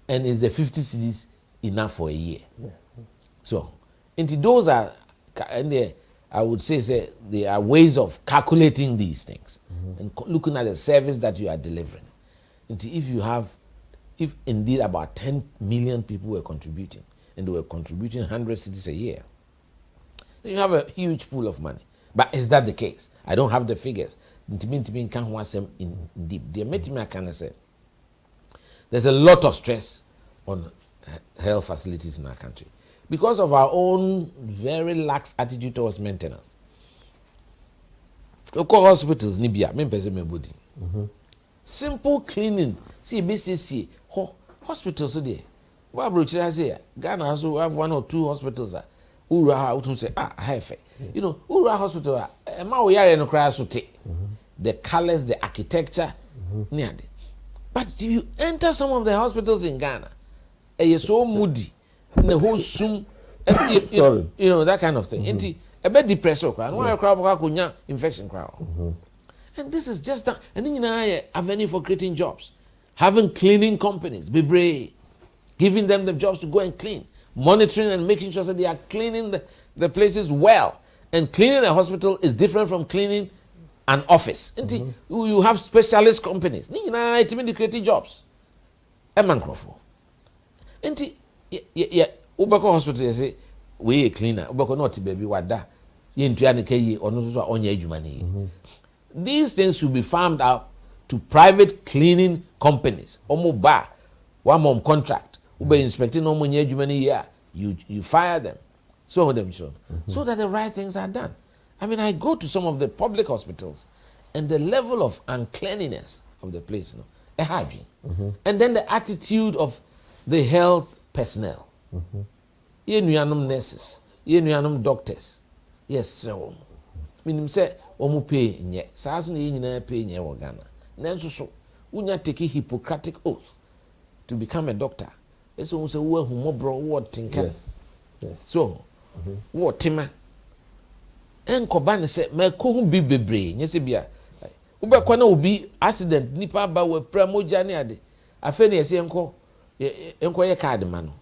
And is the 50 cedis enough for a year?
Yeah.
So, into those are, and I would say there are ways of calculating these things and looking at the service that you are delivering. And if indeed about 10 million people were contributing, and they were contributing 100 cedis a year, then you have a huge pool of money. But is that the case? I don't have the figures. In deep. There's a lot of stress on health facilities in our country because of our own very lax attitude towards maintenance. Local hospitals, simple cleaning. See, BCC, hospitals today. Ghana also have 1 or 2 hospitals. Ura say you know, Ura Hospital, the colors, the architecture, but if you enter some of the hospitals in Ghana, you're so moody, the whole zoom, you know, that kind of thing. A bit depressed, infection crowd. And this is just that. And then you know, avenue for creating jobs, having cleaning companies, be brave, giving them the jobs to go and clean, monitoring and making sure that they are cleaning the places well. And cleaning a hospital is different from cleaning an office. You have specialist companies. You know, it's mean creating jobs. A man crofo. Yeah, Ubako hospital you say we a cleaner. Ubako not baby wada. These things should be farmed out to private cleaning companies. Omo ba, one mom contract. Ube inspecting no money year. You fire them. So so that the right things are done. I mean, I go to some of the public hospitals, and the level of uncleanliness of the place, and then the attitude of the health personnel, nurses, doctors, yes, so. I mean, say, omu pay nye. Sasu ni yina pay nye Ghana. Nenso so, unya take Hippocratic oath to become a doctor. So say we humo bro what tinka.
Yes.
So, what tima? En Kwabena say me ko hu bi bebre, nye se bia. Ube kwa na obi accident nipa ba we pramoja ne ade. Afa ne yesi enko ye card ma no.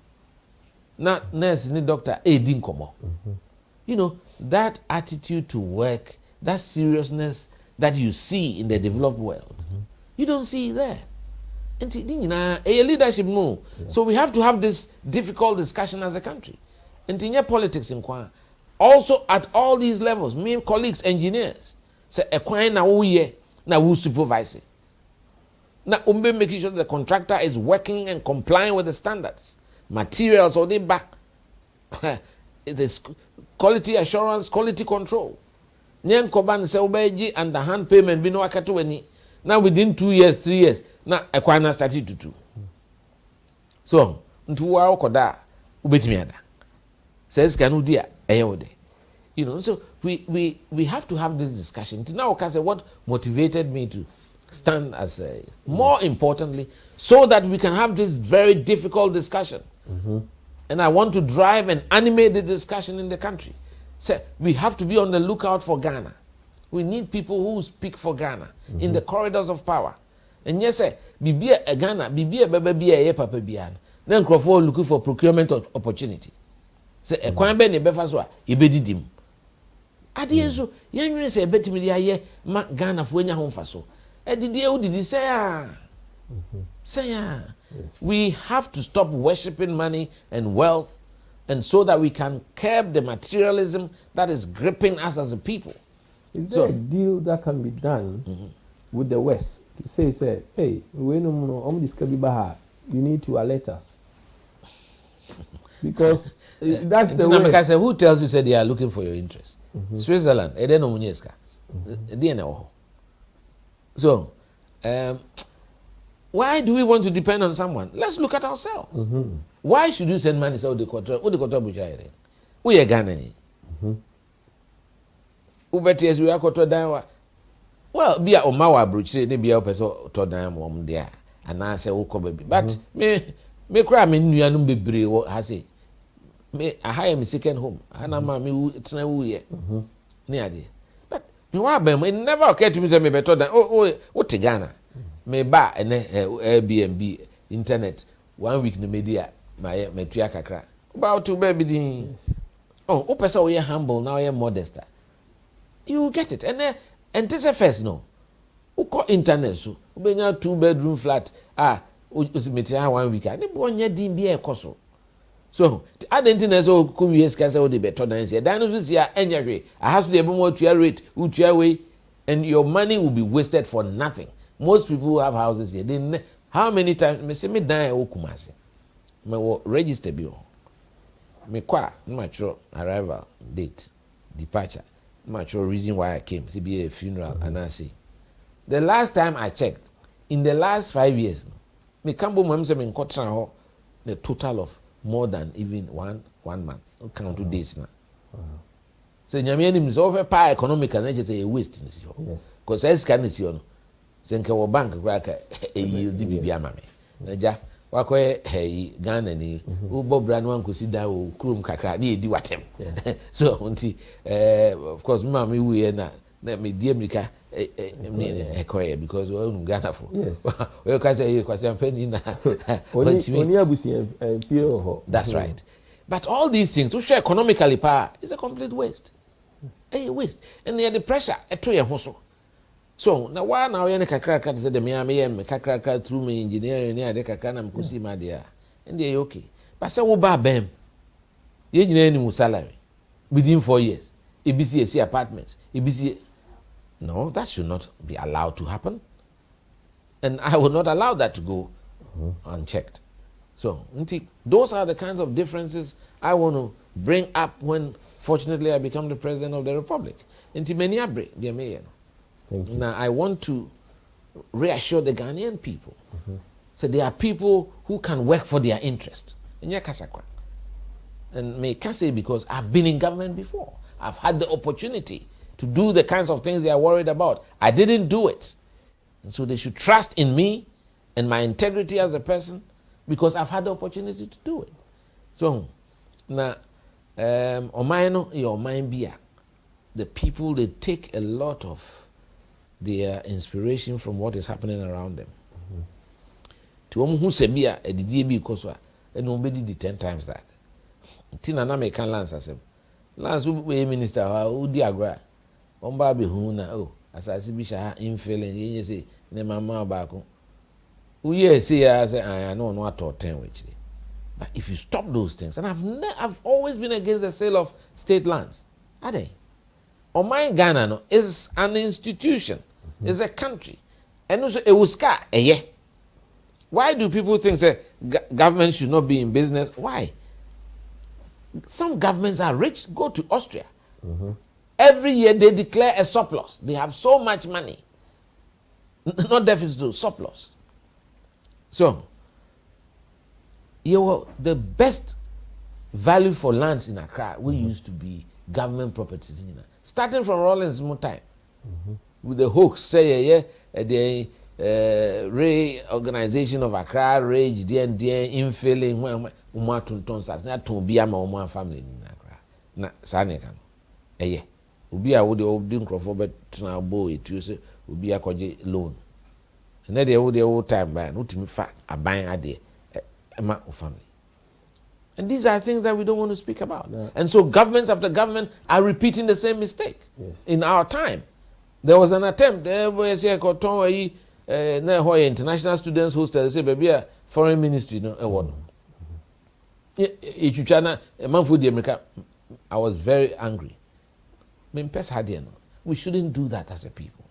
Na nurse ni doctor di nkomo. You know, that attitude to work, that seriousness that you see in the developed world, you don't see there. A leadership no. So we have to have this difficult discussion as a country. And in your politics in Kwan, also at all these levels, me colleagues, engineers, say a Kwan na who ye na who supervise it. Now making sure the contractor is working and complying with the standards. Materials or they back. It is quality assurance, quality control. Nyen koban se obeji underhand payment bi no akato wani. Now within 2 years, 3 years, now Ekwana started to do. So, ntu wa okoda ubetimi ada. Says kanu dia eyode. You know, so we have to have this discussion. Now, say what motivated me to stand as a, more importantly, so that we can have this very difficult discussion. And I want to drive and animate the discussion in the country. So we have to be on the lookout for Ghana. We need people who speak for Ghana in the corridors of power. And yes, Bibia a Ghana, Bibia Baba Papa Bian. Then Crawford looking for procurement opportunity. Say a Kwambe ne Befaswa, Ibedidim. Adienso, Yan say a bet me ma Ghana for any home faso. Did he say, say, we have to stop worshipping money and wealth, and so that we can curb the materialism that is gripping us as a people.
Is there a deal that can be done with the West to say, hey, we no you need to alert us? Because that's the way.
I said, who tells you they are looking for your interest? Switzerland, so, why do we want to depend on someone? Let's look at ourselves. Why should you send money to the control? What the control bushire? We are Ghana. Ubeti we are control down. Well, be a omawa bruche, they be a person to down there, and I say, "Oh, baby." But me cry me nuanum bebre has it. Me I hire me second home. And I'm me tena uye. Near there. But me wa be it never occurred to me say me better than what Ghana. Me ba and Airbnb internet 1 week no media my tua kakra. About to baby din. Oh, person we humble now you modest. You get it. And this first no. Who call internet so? Ubenya 2-bedroom flat. Usimetia 1 week. Ne bonye din bi e koso. So, I didn't know so come years can say the better than say. Dinosaurs here anyway. I have to be more to your rate, way, and your money will be wasted for nothing. Most people who have houses here, they how many times me say me die o Kumasi. Me will register bill. Me kwa mature arrival date, departure. Mature reason why I came. See be a funeral and I see. The last time I checked, in the last 5 years, me kambo mo say me nkotra ho the total of more than even one month. Count 2 days now. So nyame anim so offer pa economic and just a waste in this. Yes. Because I scan this you know. Senke wo bank kraka e yield bibia ama me. Naja wakoye hey Ghana ni wo bobra no ankosi da wo krum kakra na edi watem. So unti of course mama me we na me die America ekoye because we no Ghana for. Yes. We can say kwase ampani na
oni abusi pio ho.
That's right. But all these things to share economically power is a complete waste. A waste. And the pressure eto ye ho so. So now why now you kakra kakra say the me kakra through me engineering ni ade kakra na mkosi ma dia and they okay but say wo ba bem ye nyina ni mu salary within 4 years EBC apartments EBC no, that should not be allowed to happen, and I will not allow that to go unchecked. So those are the kinds of differences I want to bring up when fortunately I become the president of the republic. Now I want to reassure the Ghanaian people. So there are people who can work for their interest. And may can say because I've been in government before. I've had the opportunity to do the kinds of things they are worried about. I didn't do it. And so they should trust in me and my integrity as a person because I've had the opportunity to do it. So now the people, they take a lot of their inspiration from what is happening around them. To who say me a DDB koswa and nobody did 10 times that. Tina na me can lance as him. Lance we minister who diagra. Omba be huna oh as I see bisha in failing you say ne mama baako. Yes, I say I know not to 10 which. But if you stop those things, and I've always been against the sale of state lands. Are they? Oman Ghana no, is an institution, is a country. And also a wuska, yeah. Why do people think that government should not be in business? Why? Some governments are rich. Go to Austria. Every year they declare a surplus. They have so much money. Not deficit, surplus. So, the best value for lands in Accra we used to be government properties. Starting from Rawlings time, with the hoax, say, the Ray organization of Accra, Rage, DND, infilling, Umatun, not to be a family in Accra. Na Sanekan. Ubi a would the old Dinkrophobet to now boy to say, Ubi a koji loan. And then the old time by not to me fat a buying idea, a family. And these are things that we don't want to speak about. No. And so governments after government are repeating the same mistake. Yes. In our time. There was an attempt, there was a international students hostel, they say, baby, a foreign ministry, no, a one. I was very angry. We shouldn't do that as a people.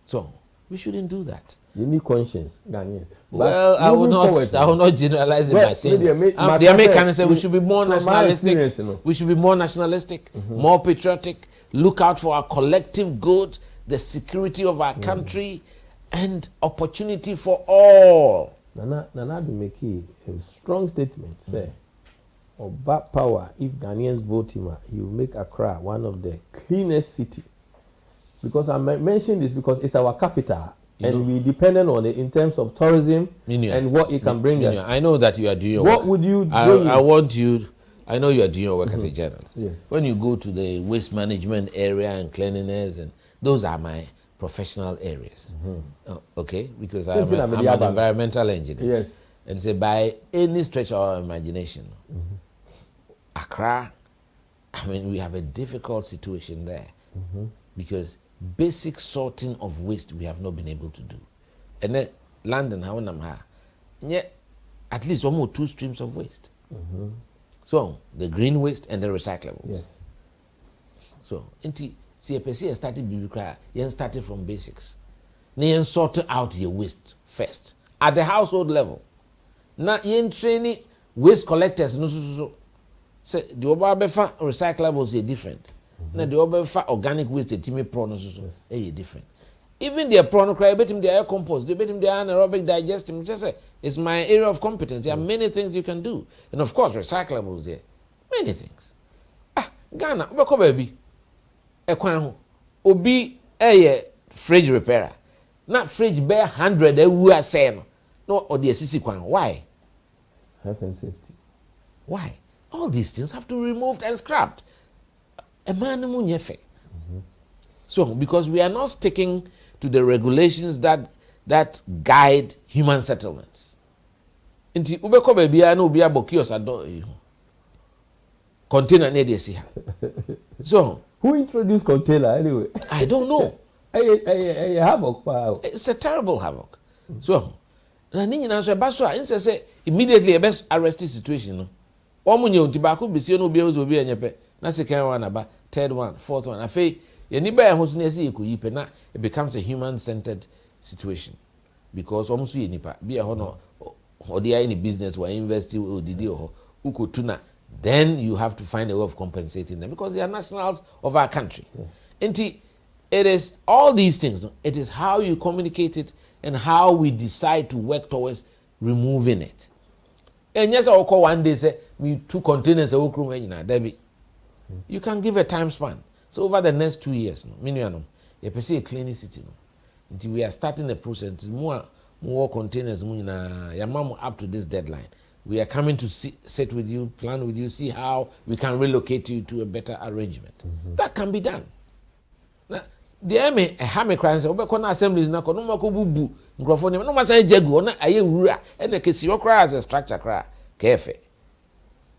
So, we shouldn't do that.
You need conscience, Daniel.
Well, I will not generalize it by saying the Americans say we should be more nationalistic. We should be more nationalistic, more patriotic, look out for our collective good, the security of our country, and opportunity for all.
Nana Dumeki, a strong statement, say, of bad power, if Ghanaians vote him, he will make Accra one of the cleanest cities. Because I mention this because it's our capital. And we dependent on it in terms of tourism and what it can bring us.
I know that you are doing your work.
What would you do?
I know you are doing your work as a journalist. Yes. When you go to the waste management area and cleanliness, and those are my professional areas. Okay? Because I'm an environmental engineer.
Yes.
And say by any stretch of our imagination, Accra, we have a difficult situation there. Because basic sorting of waste we have not been able to do. And then London, how at least 1 or 2 streams of waste. So the green waste and the recyclables.
Yes.
So CPC started from basics. Then sorted out your waste first at the household level. Now you training waste collectors. Say the obabefa recyclables are different. Now the other organic waste the team prawns is different. Even the prawn cry, bet him the air compost, they bet him the anaerobic digestion. Just say it's my area of competence. There are many things you can do, and of course recyclables there, many things. Ghana, wako baby, ekwan obi fridge repairer. Not fridge bear 100 we are saying no or the assisi kwan. Why?
Health and safety.
Why? All these things have to be removed and scrapped. So, because we are not sticking to the regulations that guide human settlements. Inti ubeko baby I know be abokios ado container near the So
who introduced container anyway?
I don't know.
Havoc.
It's a terrible havoc. So na ni nyina so ba so a inse say immediately a best arrest situation no. Omunye ontibako bisi no obi obi enyepe. Na second one about third one, fourth one. Afi yeniba ya hosu nesi ekuyipe na it becomes a human-centered situation because almost yenipa be a hono or they are in business or invest or didi or ukotuna. Then you have to find a way of compensating them because they are nationals of our country. And it is all these things. No? It is how you communicate it and how we decide to work towards removing it. And yes, I'll call one day say we 2 containers Debbie. You can give a time span. So over the next 2 years, you see a clean city. Until we are starting the process, more containers, up to this deadline. We are coming to sit with you, plan with you, see how we can relocate you to a better arrangement. That can be done. Now, the Ame, a hammer cries, Obekona assemblies, Nakonoma bubu, microphone, no matter Jagu, and the Kissio cry as a structure cry, Kefe.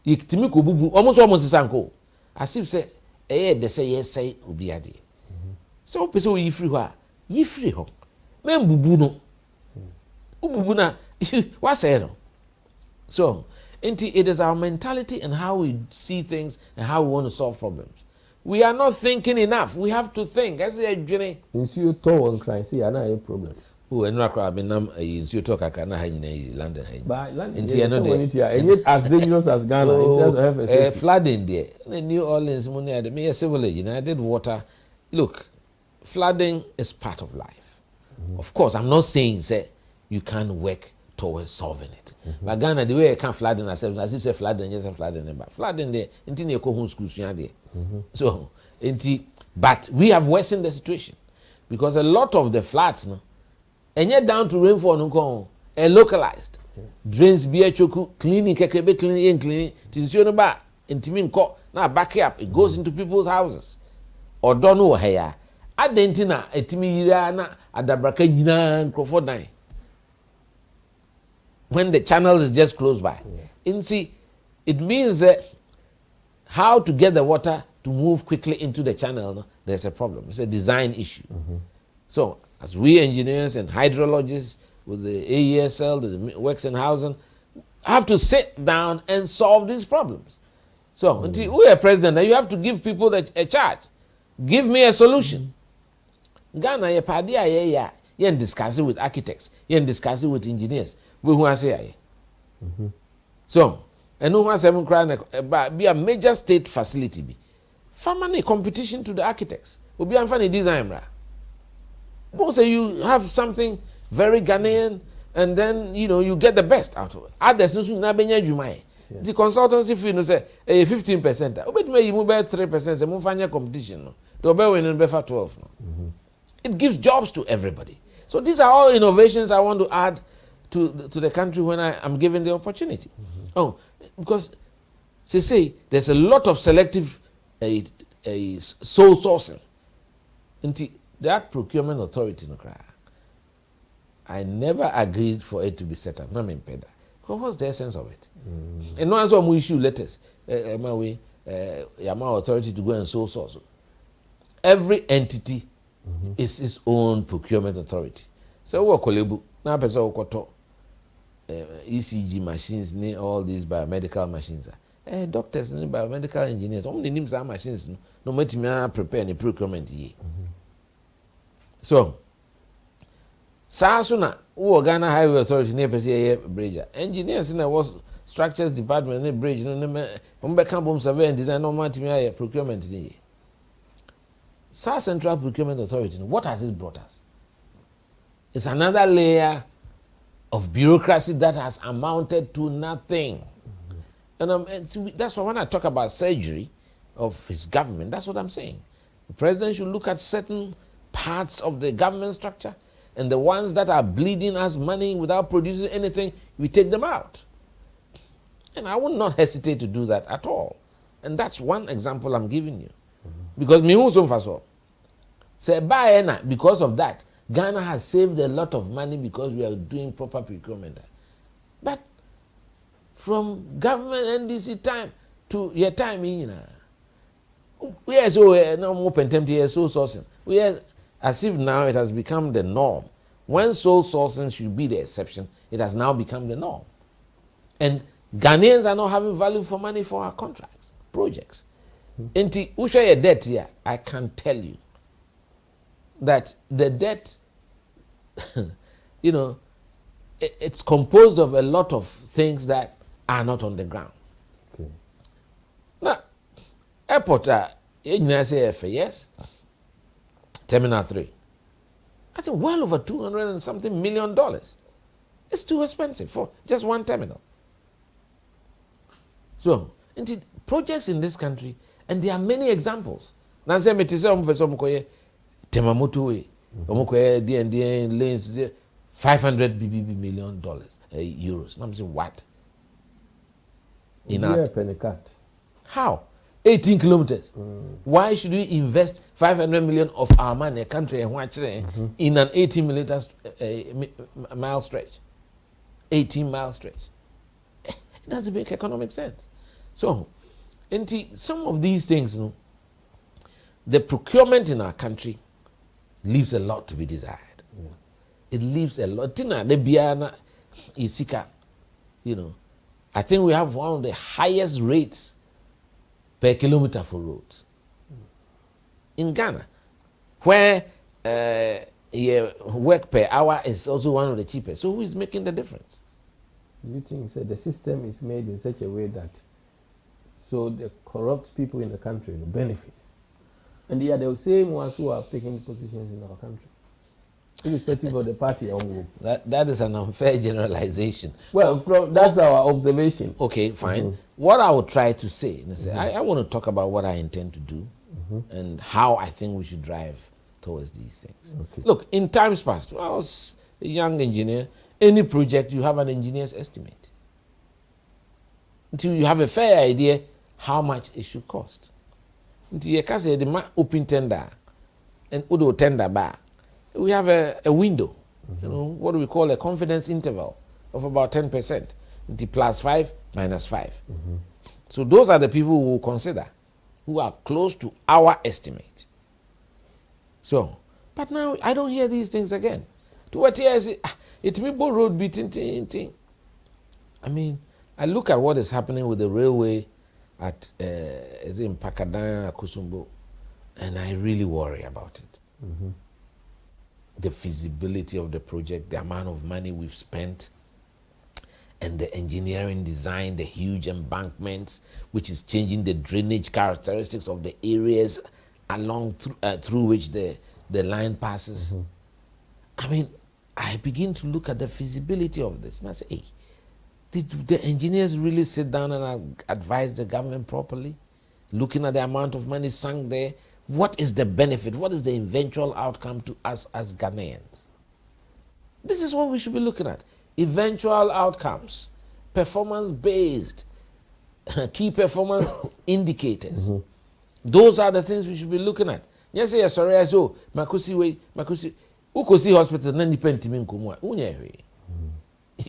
Iktimiko bubu, almost sanko. As if say, they say yes, say, Ubiadi. So, person ye free her, ye free home. Men bubu no. ububuna what say. So it is our mentality and how we see things and how we want to solve problems. We are not thinking enough. We have to think. I say, Jenny.
You told one cry, see, I know a problem.
Oh, and not crab in you talk I can in London.
But London, as dangerous as Ghana in terms of health.
Flooding there. In New Orleans, money at me a civil United water. Look, flooding is part of life. Of course, I'm not saying say you can't work towards solving it. But Ghana, the way I can't flooding ourselves, as if say flooding, yes, and flooding, but flooding there, until you go home school, there. So, but we have worsened the situation because a lot of the floods, no, and yet down to rainfall, no, localized. Drains be a choku, cleaning, cleaning, tinsion ba, intimate court, now back up, it goes into people's houses. Or don't know here. Adentina, etimi yirana, adabraka yina, Crawford 9. When the channel is just close by. And see, it means how to get the water to move quickly into the channel, no, there's a problem. It's a design issue. So, as we engineers and hydrologists with the AESL, the Works and Housing, have to sit down and solve these problems. So, until we are president, you have to give people a charge. Give me a solution. Ghana, you party, you discuss it with architects, you discuss it with engineers. We want to say, so, and no one seven crying, but be a major state facility. Be family competition to the architects. Will be a funny design, Most of you have something very Ghanaian, and then you get the best out of it. Others no na benya jumai. The consultancy fee no say 15%. Obet me you move 3%. Say move fanya competition no. The be win be for 12 no. It gives jobs to everybody. So these are all innovations I want to add to the country when I am given the opportunity. Oh, because say there's a lot of selective sole sourcing. That procurement authority, I never agreed for it to be set up. No, I'm paid. What's the essence of it? And no answer we issue letters. My way, Yama authority to go and sole source. Every entity is its own procurement authority. So what kolebu na person okoto ECG machines, all these biomedical machines. Doctors and biomedical engineers, only names are machines. No matter me prepare any procurement ye. So, Sasuna, who Ghana Highway Authority, near PCA bridge. Engineers in the structures department, in bridge, no Campbell survey and design, no matter procurement. South Central Procurement Authority, what has it brought us? It's another layer of bureaucracy that has amounted to nothing. And that's why when I talk about surgery of his government, that's what I'm saying. The president should look at certain parts of the government structure, and the ones that are bleeding us money without producing anything, we take them out. And I would not hesitate to do that at all. And that's one example I'm giving you. Because me also faso. Say because of that, Ghana has saved a lot of money because we are doing proper procurement. But from government NDC time to your time, we are so no more contempt so sourcing. We are as if now it has become the norm. When sole sourcing should be the exception, it has now become the norm. And Ghanaians are not having value for money for our contracts, projects. Inti usha your debt here, I can tell you that the debt, it's composed of a lot of things that are not on the ground. Okay. Now, airport, yes, Terminal 3. I think well over $200 and something million. It's too expensive for just one terminal. So, indeed, projects in this country, and there are many examples. Now, say me tise Temamoto way, D&D lanes, $500 million euros. And I'm saying what? How? 18 kilometers. Why should we invest 500 million of our money, a country in an 18 mile stretch? 18-mile stretch. It doesn't make economic sense. So, some of these things, the procurement in our country leaves a lot to be desired. it leaves a lot. Tina de biana isika, you know. I think we have one of the highest rates per kilometer for roads in Ghana, where work per hour is also one of the cheapest. So who is making the difference?
You think the system is made in such a way that so the corrupt people in the country will benefit, and they are the same ones who are taking positions in our country, irrespective of the party or group.
That is an unfair generalization.
Well, that's our observation.
Okay, fine. What I will try to say, I want to talk about what I intend to do and how I think we should drive towards these things.
Okay.
Look, in times past, when I was a young engineer, any project you have an engineer's estimate until you have a fair idea how much it should cost. Until you can say the open tender and Udo tender bar, we have a window, you know, what do we call a confidence interval of about 10%, until +5, -5. So those are the people who will consider, who are close to our estimate. So, but now I don't hear these things again. To what years it may be road beating. I mean, I look at what is happening with the railway at is in Pakadan, Kusumbo, and I really worry about it. The feasibility of the project, the amount of money we've spent, and the engineering design, the huge embankments, which is changing the drainage characteristics of the areas along through which the line passes. I mean, I begin to look at the feasibility of this, and I say, hey, did the engineers really sit down and advise the government properly? Looking at the amount of money sunk there, what is the benefit? What is the eventual outcome to us as Ghanaians? This is what we should be looking at. Eventual outcomes, performance-based, key performance indicators. Those are the things we should be looking at. Yes, sorry, I saw Makusi Ukosi Hospital,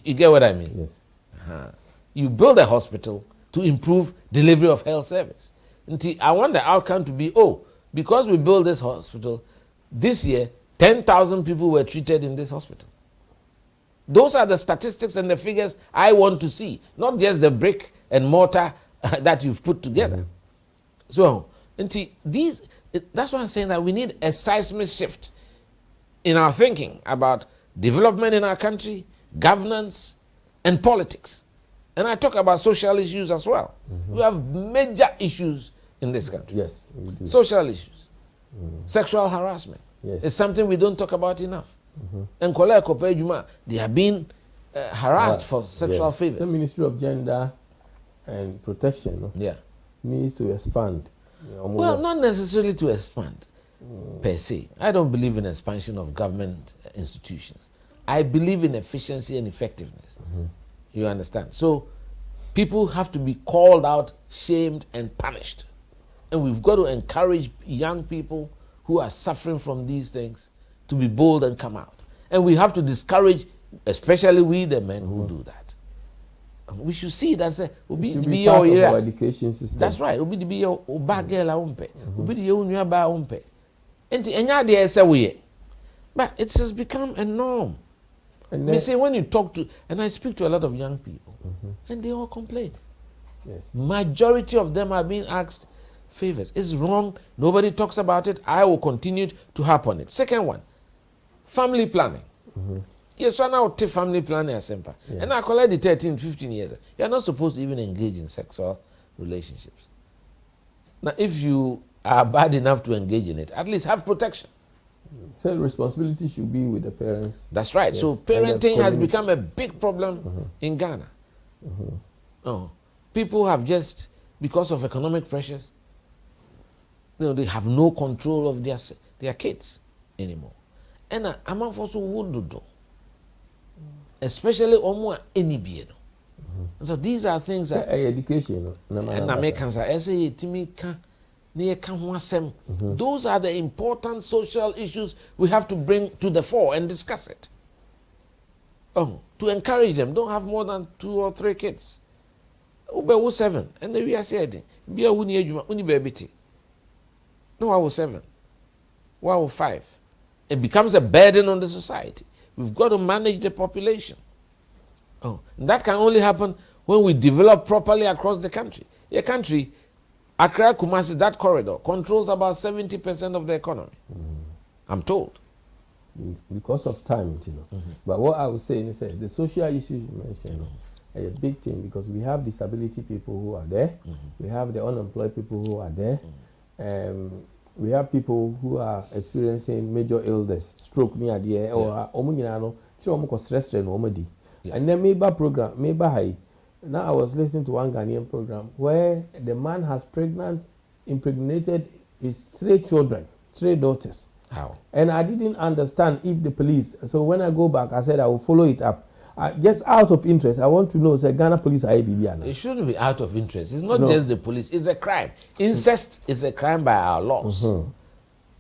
you get what I mean?
Yes.
You build a hospital to improve delivery of health service. I want the outcome to be, because we built this hospital, this year, 10,000 people were treated in this hospital. Those are the statistics and the figures I want to see, not just the brick and mortar that you've put together. So, that's why I'm saying that we need a seismic shift in our thinking about development in our country, governance, and politics. And I talk about social issues as well. We have major issues in this country.
Yes, we do.
Social issues. Sexual harassment.
Yes.
It's something we don't talk about enough. And Kola Kope Juma, they have been harassed for sexual favors.
The Ministry of Gender and Protection needs to expand.
Well, not necessarily to expand per se. I don't believe in expansion of government institutions. I believe in efficiency and effectiveness. You understand? So people have to be called out, shamed, and punished. And we've got to encourage young people who are suffering from these things to be bold and come out. And we have to discourage, especially we the men who do that. We should see it as
be part of our education system.
That's right. Obi di be o bag girl a umpe. Obi di unua ba umpe. Enti enya de ese we. But it has become a norm. Me say when you talk to, and I speak to a lot of young people, and they all complain.
Yes.
Majority of them are being asked favors. It's wrong. Nobody talks about it. I will continue to harp on it. Second one, family planning. Yes, so now take family planning as simple. And I collect the 13, 15 years. You're not supposed to even engage in sexual relationships. Now, if you are bad enough to engage in it, at least have protection.
So responsibility should be with the parents.
That's right. Yes. So parenting has become a big problem in Ghana. People have just, because of economic pressures, they have no control of their kids anymore. And I'm also would do, especially on any. So these are things that
education.
And Americans are say those are the important social issues we have to bring to the fore and discuss it. To encourage them, don't have more than 2 or 3 kids. Ube 7, and then we are saying, be a uni baby. No, I was 7. Wow, 5. It becomes a burden on the society. We've got to manage the population. Oh, that can only happen when we develop properly across the country. A country, Accra, Kumasi, that corridor controls about 70% of the economy. I'm told.
Because of time, you know. But what I was saying is that the social issues you mentioned are a big thing, because we have disability people who are there, we have the unemployed people who are there, we have people who are experiencing major illness, stroke near the air, or stress and then maybe program, now I was listening to one Ghanaian program where the man has impregnated his 3 children, 3 daughters.
How?
And I didn't understand if the police, so when I go back, I said I will follow it up. Just out of interest, I want to know, say Ghana police are ABB.
It shouldn't be out of interest. It's not just the police, it's a crime. Incest is a crime by our laws.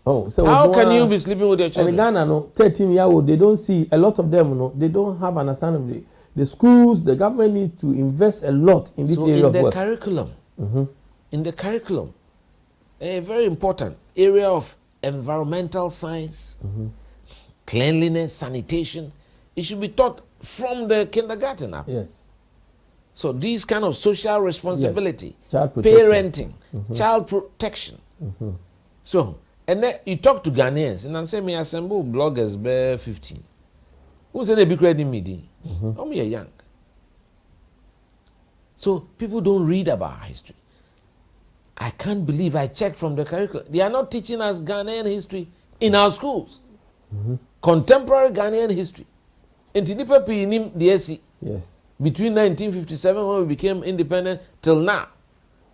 Oh, so
how can you be sleeping with your children?
And Ghana, 13-year-old, they don't see, a lot of them, they don't have understanding of the schools. The government needs to invest a lot in this area of work.
In the curriculum, a very important area of environmental science, cleanliness, sanitation, it should be taught from the kindergarten up.
Yes.
So these kind of social responsibility,
child protection,
parenting, child protection. So, and then you talk to Ghanaians, and I say, me assemble bloggers by 15. Who say they be creating meeting? I'm young. So people don't read about our history. I can't believe I checked from the curriculum. They are not teaching us Ghanaian history in our schools. Contemporary Ghanaian history. In the
yes.
Between 1957 when we became independent till now.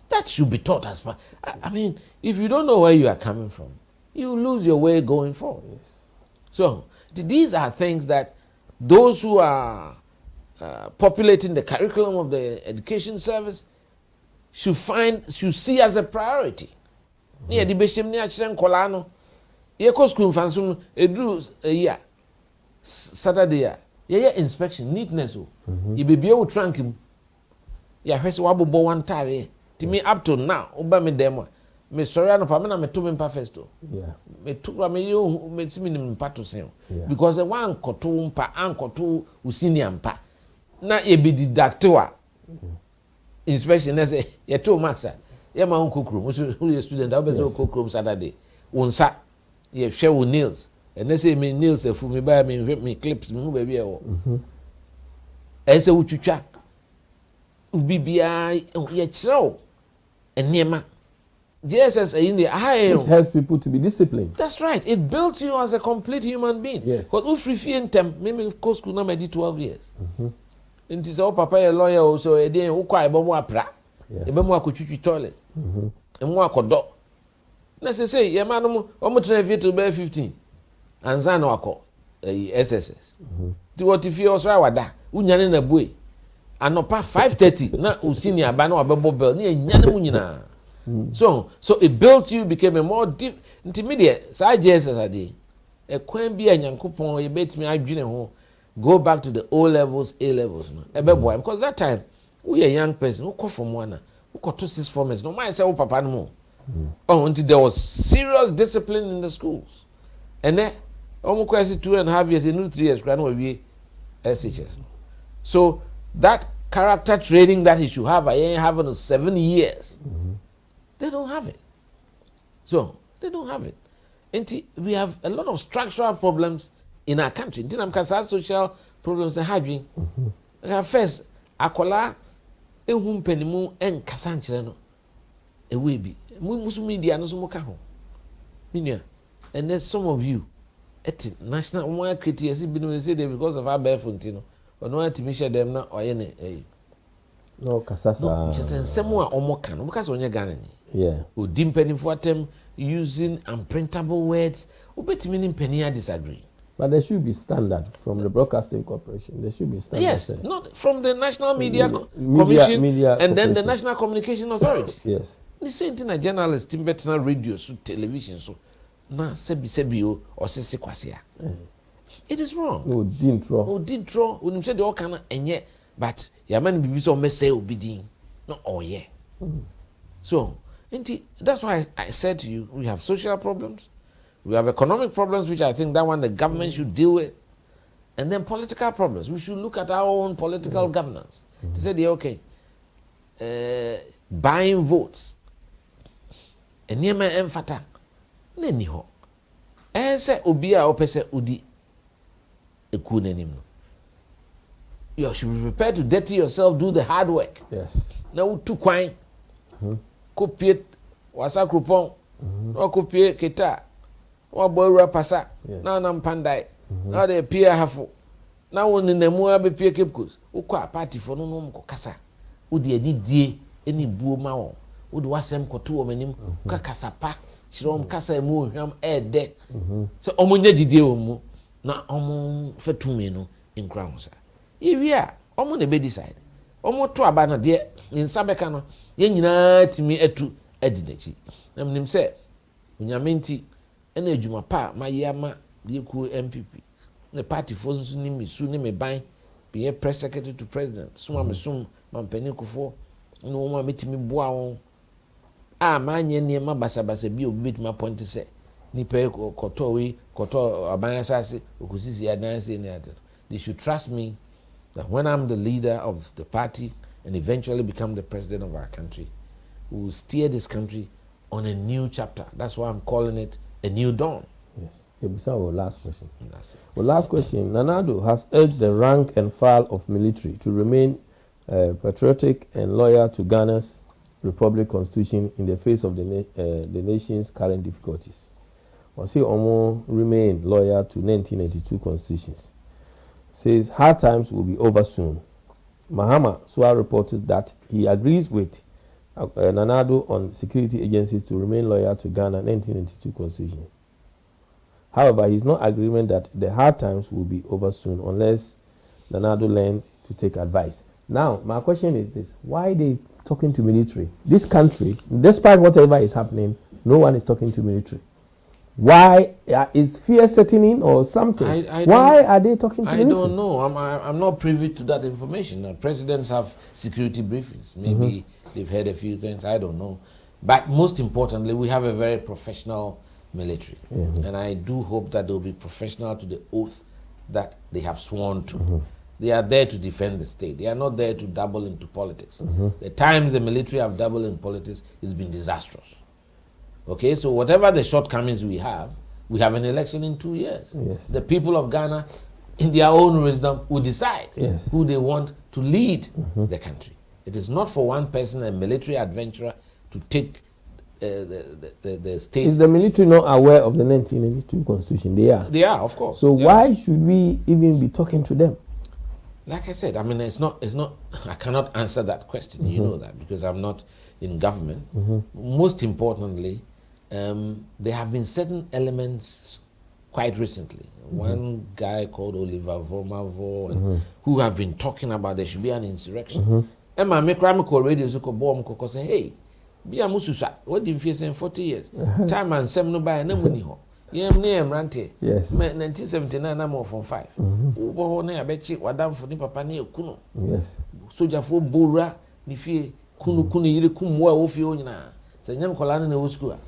That should be taught as far. I mean, if you don't know where you are coming from, you lose your way going forward.
Yes.
So these are things that those who are populating the curriculum of the education service should see as a priority. Yeah, the bishop ni achire nkola no. Ye ko school fanso edru year Saturday yeah inspection neatness o. You be o trunk mu. Ya hwese wabobo one tare. Timi up to now oba me dem me sorry anopa me na me to me mpa first o. Yeah. Me to me yo me timi ni mpa to sen. Because the one koto mpa ankoto usini mpa. Na ye be didactewa. Inspection na say ye to max ye ma nkokro mo so you student that be say okokro Saturday wonsa ye hwe wo nails and they say me nails afu me buy me clips me ba bi e wo e say wutwitwa ubibia ye chiro enema JSS in the high
which helps people to be disciplined.
That's right, it builds you as a complete human being.
Yes.
But if free intem me go school na me di 12 years. Nti say papa a lawyer o so e dey ukwa ebomo apra ebomo akotwitwi toilet emu akodo na say ye ma no omo tena vie to be 15 anza na akọ SSS ti what if you osra wada unyane na bue anopa 5:30 na usini aba na obebo bell na enyane mu nyina so it built you, became a more deep intermediate sa JSS ade e kwan bi anyankopon ye betimi adwene ho. Go back to the O levels, A levels, no. Because that time we a young person who come from one, who got 2 6 formats. No matter say papa no. Oh, until there was serious discipline in the schools, and then almost 2.5 years, in 3 years, grand we SHS. So that character training that he should have, I ain't having 7 years. They don't have it. So they don't have it. And we have a lot of structural problems in our country. Until I'm concerned, social problems are having. First, akola ehum penimu en kasanchire no. Ewe bi. Musu media no so mo ka ho. Minia. And then some of you at national one critics bi no say they because of our barefoot no. Ono atimi share them na oye ne eh.
No kasasa.
No, just nsemo a omo ka no because onye Ghana ni.
Yeah.
Odi mpenifo atem using unprintable words. Obetimi ni mpenia disagree.
But there should be standard from the Broadcasting Corporation. There should be standard.
Yes, not from the National Media Commission and then the National Communication Authority.
Yes.
The same thing a journalist, Timbetana radio, so television, so na sebi or sesi kwasia. It is wrong.
No, didn't draw.
Oh, did draw. When you say the all kind and yet, but yaman bibi so mess say obedient. No, oh yeah. So, that's why I said to you, we have social problems. We have economic problems, which I think that one the government should deal with. And then political problems. We should look at our own political governance. To say, okay, buying votes. And near my emphata. Neni ho. Say Obia opese Udi Ekunenim. You should be prepared to dirty yourself, do the hard work.
Yes.
Now, two quine. Copiate wasa krupon. No copiate keta. Wa boy rapasa. Now nam pandai. Now they appear hafu. Now one in the mua be peer kipkus. Ukwa party for no mko kasa. Udi edi die any buo mao. Udi wasem kotu omenim ka kasapa. Chirom kasa emu hwam de. So omunye didie omu na omu fetumi no in crown sa. Iwia omu ne be decide. Omu to aba na de nsabeka no ye nyina timi etu edidachi. Na mnim se unyamenti ena adwuma pa mayama de ku MPP. The party for ni me su ni me ban be press secretary to president. So am sum mampani kufo no ma metimi boa won. Manye niema basabasa bi obi bituma point say nipa koto we koto abanasase okusisi adanse ni ade. They should trust me that when I'm the leader of the party and eventually become the president of our country, we will steer this country on a new chapter. That's why I'm calling it a new dawn.
Yes. Our last question. Well, last question. Nanado has urged the rank and file of military to remain patriotic and loyal to Ghana's Republic Constitution in the face of the nation's current difficulties. Wasi Omo remain loyal to 1992 constitutions. Says hard times will be over soon. Mahama Sua reported that he agrees with Nanado on security agencies to remain loyal to Ghana 1992 constitution. However, he's not agreement that the hard times will be over soon unless Nanado learn to take advice. Now, my question is this: why they talking to military? This country, despite whatever is happening, no one is talking to military. Why is fear setting in or something? Why are they talking to military? I
don't know. I'm not privy to that information. Presidents have security briefings. Maybe they've heard a few things. I don't know. But most importantly, we have a very professional military. And I do hope that they'll be professional to the oath that they have sworn to. They are there to defend the state. They are not there to dabble into politics. The times the military have dabbled in politics has been disastrous. Okay, so whatever the shortcomings we have an election in 2 years. The people of Ghana, in their own wisdom, will decide who they want to lead the country. It is not for one person, a military adventurer, to take the state.
Is the military not aware of the 1982 constitution? They are.
They are, of course.
So why should we even be talking to them?
Like I said, I mean, it's not. I cannot answer that question. You know that because I'm not in government. Most importantly, there have been certain elements quite recently. One guy called Oliver Vomavo, who have been talking about there should be an insurrection. And my microamical radio say, hey, be a mususa. What did you say in 40 years? Time and 7 no buy and no yes. 1979 I'm off on 5. I bet you Wadam for Papa near Kuno.
Yes.
Soja for Bura, Nifi, Kunu Kuni, Kumwa, Ofiona. Say, Yam Colana in the school.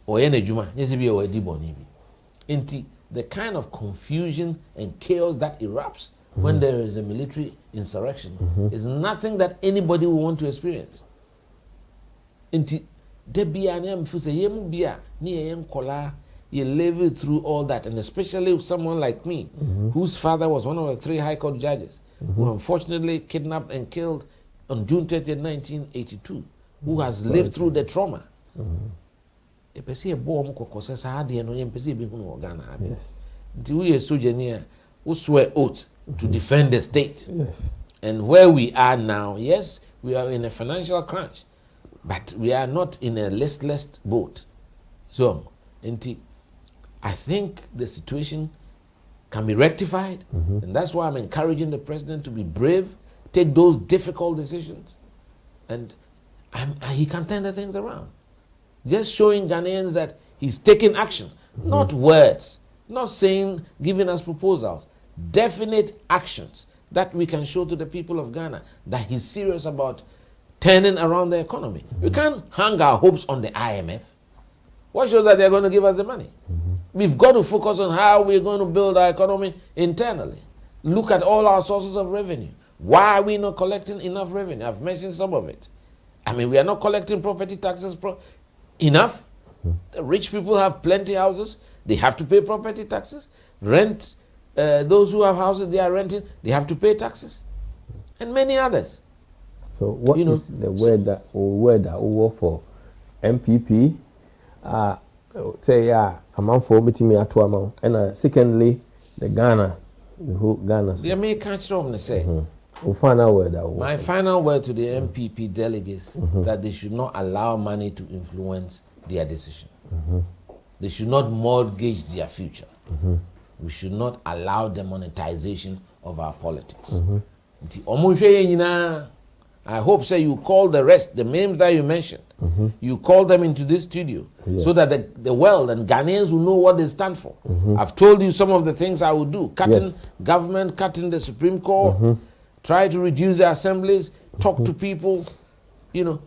Or any Juma, yes, be a debony. Into the kind of confusion and chaos that erupts when there is a military insurrection is nothing that anybody will want to experience. Into Debia name for say Yemubia, near Kola, you live through all that, and especially someone like me, whose father was one of the 3 High Court judges, who unfortunately kidnapped and killed on June 30, 1982, who has lived through the trauma. Yes. We swear oath to defend the state.
Yes.
And where we are now, yes, we are in a financial crunch, but we are not in a listless boat. So, I think the situation can be rectified, and that's why I'm encouraging the president to be brave, take those difficult decisions, and he can turn the things around. Just showing Ghanaians that he's taking action, not words, not saying, giving us proposals, definite actions that we can show to the people of Ghana that he's serious about turning around the economy. We can't hang our hopes on the IMF What shows that they're going to give us the money? We've got to focus on how we're going to build our economy internally. Look at all our sources of revenue. Why are we not collecting enough revenue? I've mentioned some of it. I mean, we are not collecting property taxes enough. The rich people have plenty houses. They have to pay property taxes. Rent, those who have houses they are renting, they have to pay taxes. And many others.
So what is the word that work for MPP? Say, amount for meeting me at 2 amount. And secondly, the Ghana, the whole Ghana.
They may catch them, they say.
Final word.
My final word to the MPP delegates that they should not allow money to influence their decision. They should not mortgage their future. We should not allow the monetization of our politics. I hope you call the rest, the names that you mentioned, you call them into this studio so that the world and Ghanaians will know what they stand for. I've told you some of the things I will do. Cutting government, cutting the Supreme Court, try to reduce the assemblies, talk to people. You know,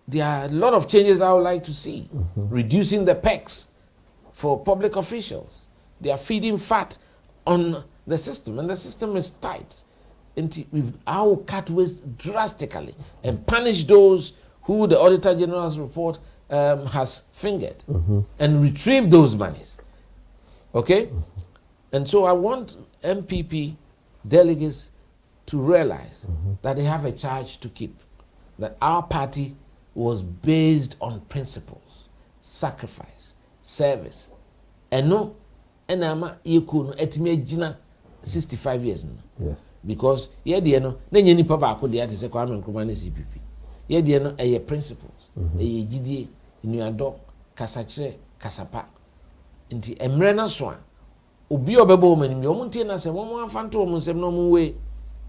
there are a lot of changes I would like to see. Reducing the PECs for public officials. They are feeding fat on the system, and the system is tight. I will cut waste drastically and punish those who the Auditor General's report has fingered and retrieve those monies. Okay? And so I want MPP delegates to realize that they have a charge to keep. That our party was based on principles, sacrifice, service. And no, and I'm 65 years now.
Yes.
Because yeah, no, then you need papa could the say Kwame Nkrumah CPP. Yeah, no, a principles, a GD, Inuado, Kasachre, Kasapa. Inti Emrena Swan. Ubi obebo man, you won't tell us a woman phantom and say no more way.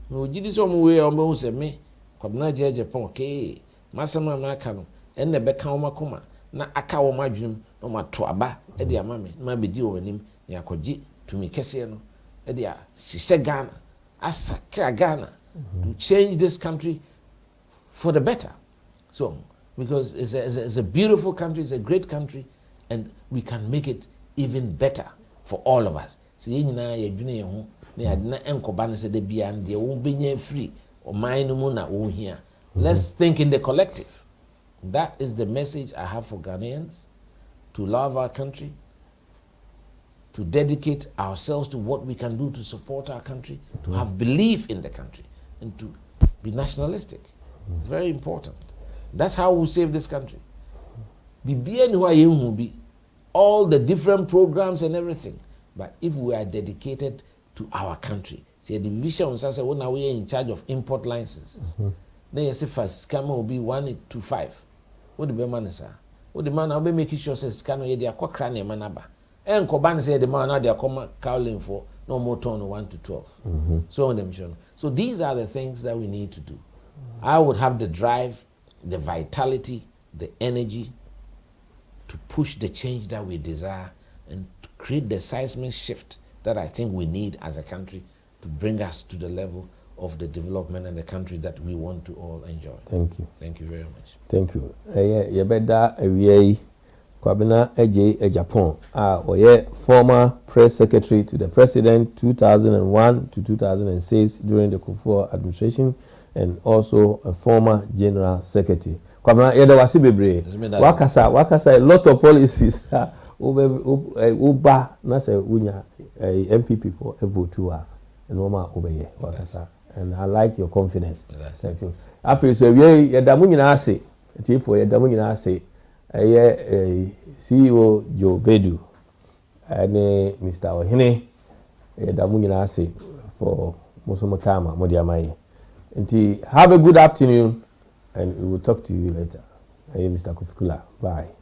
No GD some way almost a me. Kwabena Agyei Agyepong, okay. Masama Makano, and the Bekama Kuma, na Akawa Majum, no ma Tuaba, Edia Mammy, my bedio with him, Yakoji, to me Kessiano, Edia, she said Ghana. Asakra Ghana to change this country for the better. So, because it's a beautiful country, it's a great country, and we can make it even better for all of us. So, let's think in the collective. That is the message I have for Ghanaians, to love our country, to dedicate ourselves to what we can do to support our country, to have belief in the country, and to be nationalistic. It's very important. That's how we save this country. All the different programs and everything. But if we are dedicated to our country, see the vision says when we are in charge of import licenses, then you say first scammer will be 125. What the man is? What the man will be making sure says scammer they are crane manaba. And Koban said the man now they are calling for no more turn 1 to 12. So on them. So these are the things that we need to do. I would have the drive, the vitality, the energy to push the change that we desire and to create the seismic shift that I think we need as a country to bring us to the level of the development and the country that we want to all enjoy.
Thank you.
Thank you very much.
Thank you. Yebeda Agyei Kwabena Agyei Agyepong, former press secretary to the president 2001 to 2006 during the Kufuor administration, and also a former general secretary. Kwabena Yedawasi Bebre. Wakasa a lot of policies. Uba nasa unya MPP for a vote to and Oma Obeye Wakasa. And I like your confidence.
Yes.
Thank you. After so we Yadamunyina ase. Ati for Yadamunyina ase. CEO Joe Bedu and Mr. Ohene Yadamunyina ase for Musomotama Modiamaye. Have a good afternoon, and we will talk to you later. Mr. Kofikula. Bye.